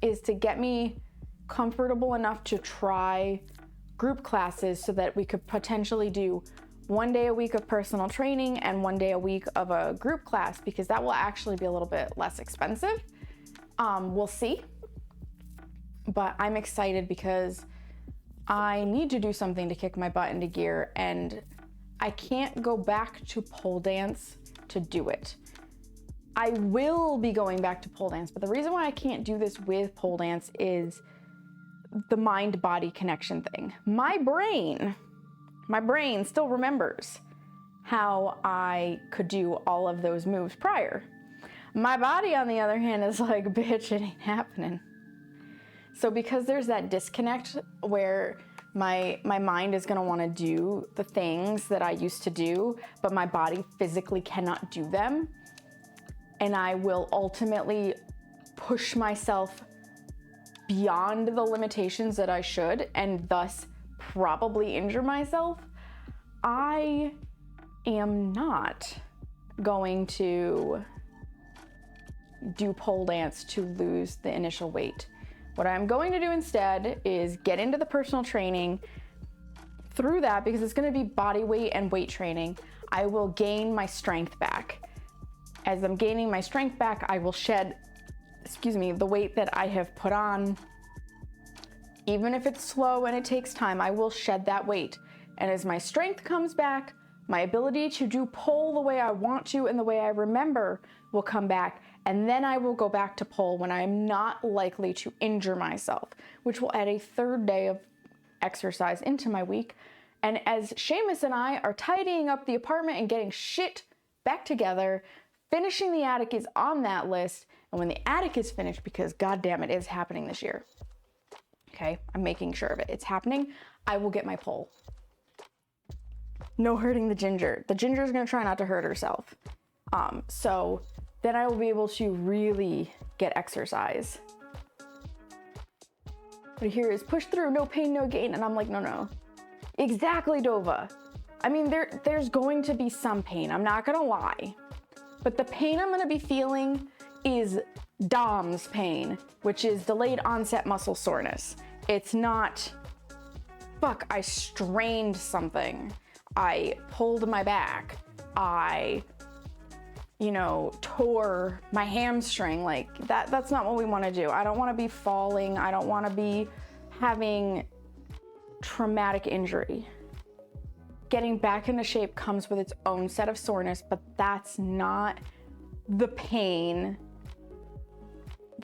is to get me comfortable enough to try group classes so that we could potentially do 1 day a week of personal training and 1 day a week of a group class, because that will actually be a little bit less expensive. We'll see. But I'm excited because I need to do something to kick my butt into gear, and I can't go back to pole dance to do it. I will be going back to pole dance, but the reason why I can't do this with pole dance is the mind-body connection thing. My brain still remembers how I could do all of those moves prior. My body, on the other hand, is like, bitch, it ain't happening. So because there's that disconnect where My mind is gonna wanna do the things that I used to do, but my body physically cannot do them. And I will ultimately push myself beyond the limitations that I should, and thus probably injure myself. I am not going to do pole dance to lose the initial weight. What I'm going to do instead is get into the personal training. Through that, because it's going to be body weight and weight training, I will gain my strength back. As I'm gaining my strength back, I will shed, the weight that I have put on. Even if it's slow and it takes time, I will shed that weight. And as my strength comes back, my ability to do pole the way I want to and the way I remember will come back. And then I will go back to pole when I'm not likely to injure myself, which will add a third day of exercise into my week. And as Seamus and I are tidying up the apartment and getting shit back together, finishing the attic is on that list. And when the attic is finished, because goddamn it is happening this year. Okay, I'm making sure of it. It's happening. I will get my pole. No hurting the ginger. The ginger is gonna try not to hurt herself. So then I will be able to really get exercise. But here is push through, no pain, no gain. And I'm like, no. Exactly, Dova. I mean, there's going to be some pain. I'm not gonna lie. But the pain I'm gonna be feeling is DOMS pain, which is delayed onset muscle soreness. It's not, fuck, I strained something. I pulled my back. I, tore my hamstring. Like that's not what we want to do. I don't want to be falling. I don't want to be having traumatic injury. Getting back into shape comes with its own set of soreness, but that's not the pain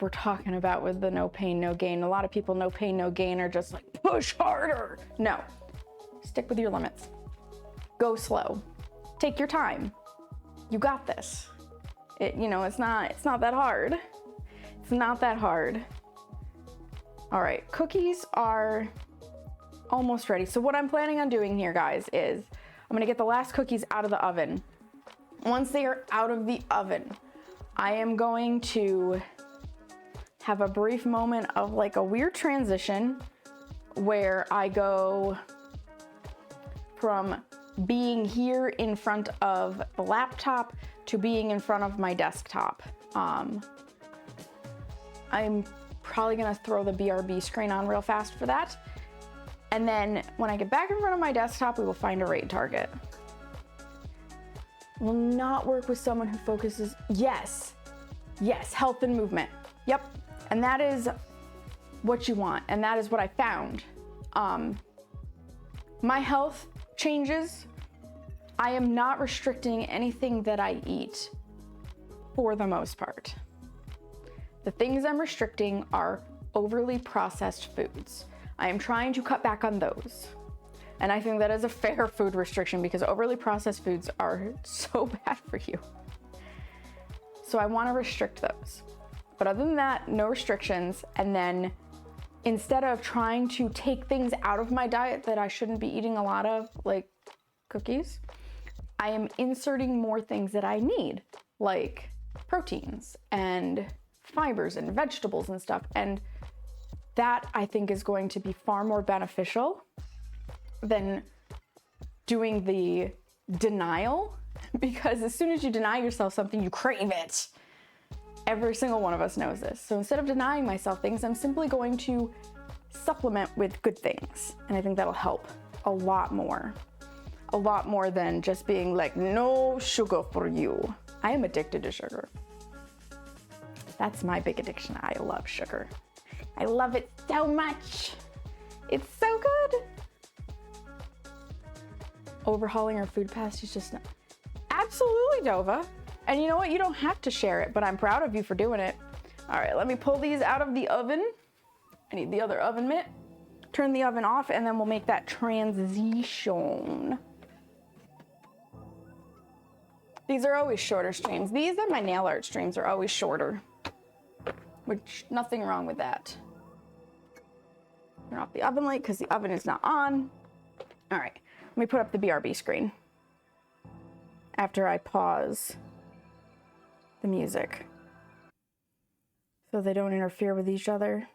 we're talking about with the no pain, no gain. A lot of people, no pain, no gain, are just like, push harder. No, stick with your limits. Go slow. Take your time. You got this. It's not that hard. It's not that hard. All right, cookies are almost ready. So what I'm planning on doing here, guys, is I'm gonna get the last cookies out of the oven. Once they are out of the oven, I am going to have a brief moment of like a weird transition where I go from being here in front of the laptop to being in front of my desktop. I'm probably gonna throw the BRB screen on real fast for that. And then when I get back in front of my desktop, we will find a raid target. Will not work with someone who focuses, yes, health and movement. Yep, and that is what you want, and that is what I found. My health changes. I am not restricting anything that I eat for the most part. The things I'm restricting are overly processed foods. I am trying to cut back on those. And I think that is a fair food restriction because overly processed foods are so bad for you. So I want to restrict those. But other than that, no restrictions. And then instead of trying to take things out of my diet that I shouldn't be eating a lot of, like cookies, I am inserting more things that I need, like proteins and fibers and vegetables and stuff. And that I think is going to be far more beneficial than doing the denial, because as soon as you deny yourself something, you crave it. Every single one of us knows this. So instead of denying myself things, I'm simply going to supplement with good things. And I think that'll help a lot more than just being like, no sugar for you. I am addicted to sugar. That's my big addiction. I love sugar. I love it so much. It's so good. Overhauling our food past is just not. Absolutely, Dova. And you know what? You don't have to share it, but I'm proud of you for doing it. All right, let me pull these out of the oven. I need the other oven mitt. Turn the oven off, and then we'll make that transition. These are always shorter streams. These and my nail art streams are always shorter, which nothing wrong with that. Turn off the oven light because the oven is not on. All right, let me put up the BRB screen after I pause the music so they don't interfere with each other.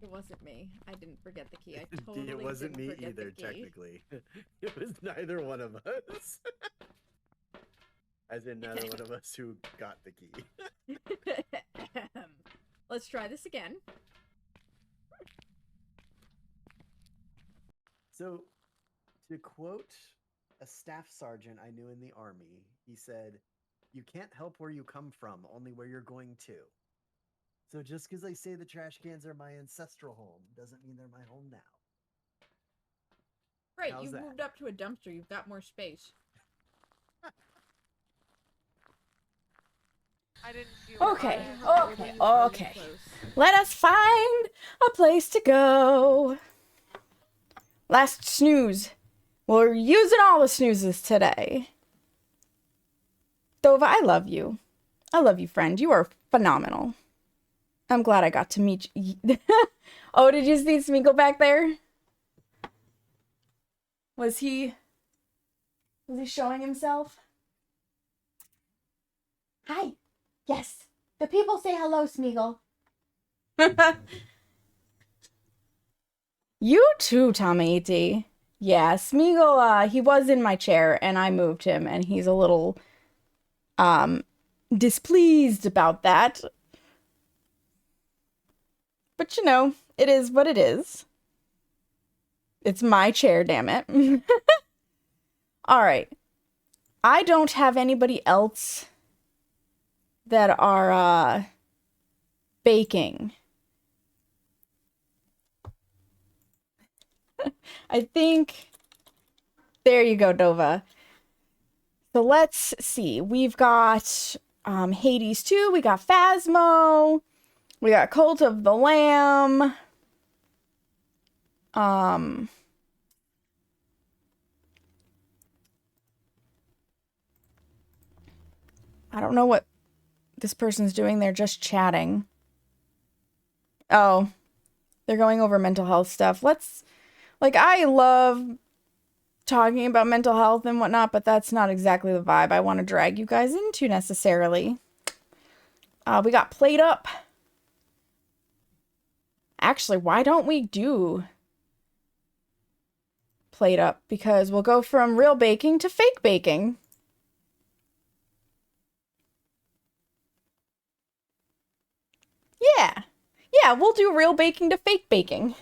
It wasn't me. I didn't forget the key. I totally It wasn't me didn't forget either, the key. technically. It was neither one of us. As in, neither one of us who got the key. Let's try this again. So, to quote a staff sergeant I knew in the Army, he said, "You can't help where you come from, only where you're going to." So just because I say the trash cans are my ancestral home doesn't mean they're my home now. Right, How's you've that? moved up to a dumpster. You've got more space. I didn't feel Okay, bad. okay, okay. Let us find a place to go. Last snooze. We're using all the snoozes today. Dova, I love you. I love you, friend. You are phenomenal. I'm glad I got to meet you. Oh, did you see Smeagol back there? Was he showing himself? Hi. Yes. The people say hello, Smeagol. You too, Tommy. Yeah, Smeagol, he was in my chair and I moved him and he's a little displeased about that. But you know, it is what it is. It's my chair, damn it. All right. I don't have anybody else that are baking. I think there you go, Dova. So let's see. We've got Hades 2, we got Phasmo, we got Cult of the Lamb. I don't know what this person's doing. They're just chatting. Oh, they're going over mental health stuff. I love talking about mental health and whatnot, but that's not exactly the vibe I want to drag you guys into necessarily. We got Plate Up. Actually, why don't we do Plate Up? Because we'll go from real baking to fake baking. Yeah. Yeah, we'll do real baking to fake baking.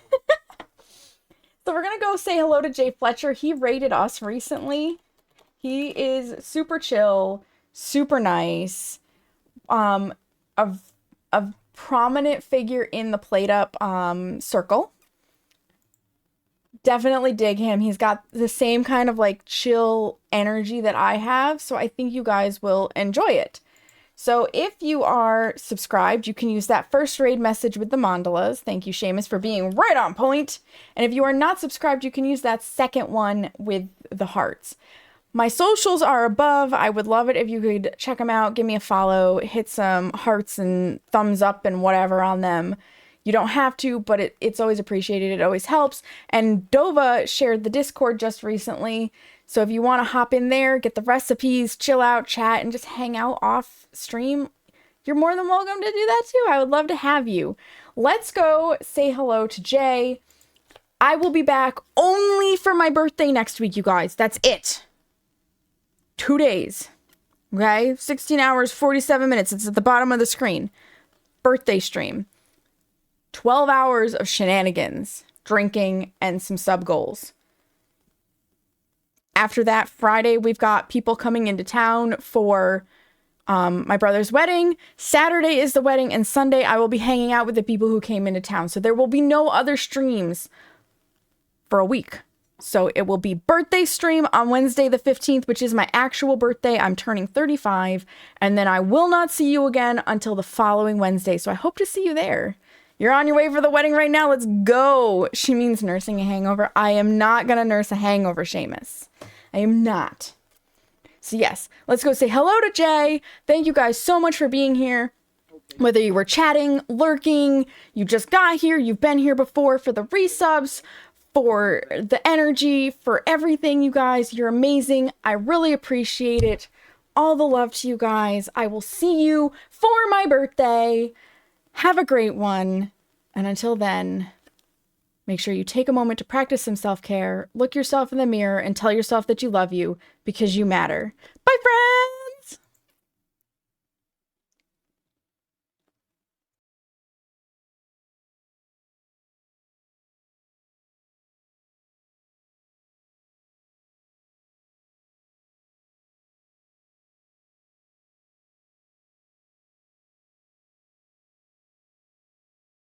So we're going to go say hello to Jay Fletcher. He rated us recently. He is super chill, super nice. A prominent figure in the Plate Up circle. Definitely dig him. He's got the same kind of like chill energy that I have, so I think you guys will enjoy it. So if you are subscribed, you can use that first raid message with the mandalas. Thank you, Seamus, for being right on point. And if you are not subscribed, you can use that second one with the hearts. My socials are above. I would love it if you could check them out, give me a follow, hit some hearts and thumbs up and whatever on them. You don't have to, but it's always appreciated. It always helps. And Dova shared the Discord just recently. So if you want to hop in there, get the recipes, chill out, chat, and just hang out off stream, you're more than welcome to do that too. I would love to have you. Let's go say hello to Jay. I will be back only for my birthday next week, you guys. That's it. 2 days. Okay? 16 hours, 47 minutes. It's at the bottom of the screen. Birthday stream. 12 hours of shenanigans, drinking, and some sub goals. After that, Friday, we've got people coming into town for my brother's wedding. Saturday is the wedding, and Sunday I will be hanging out with the people who came into town. So there will be no other streams for a week. So it will be birthday stream on Wednesday the 15th, which is my actual birthday. I'm turning 35, and then I will not see you again until the following Wednesday. So I hope to see you there. You're on your way for the wedding right now. Let's go. She means nursing a hangover. I am not going to nurse a hangover, Seamus. I am not. So yes, let's go say hello to Jay. Thank you guys so much for being here. Whether you were chatting, lurking, you just got here, you've been here before, for the resubs, for the energy, for everything, you guys. You're amazing. I really appreciate it. All the love to you guys. I will see you for my birthday. Have a great one. And until then, make sure you take a moment to practice some self-care, look yourself in the mirror, and tell yourself that you love you because you matter. Bye, friends!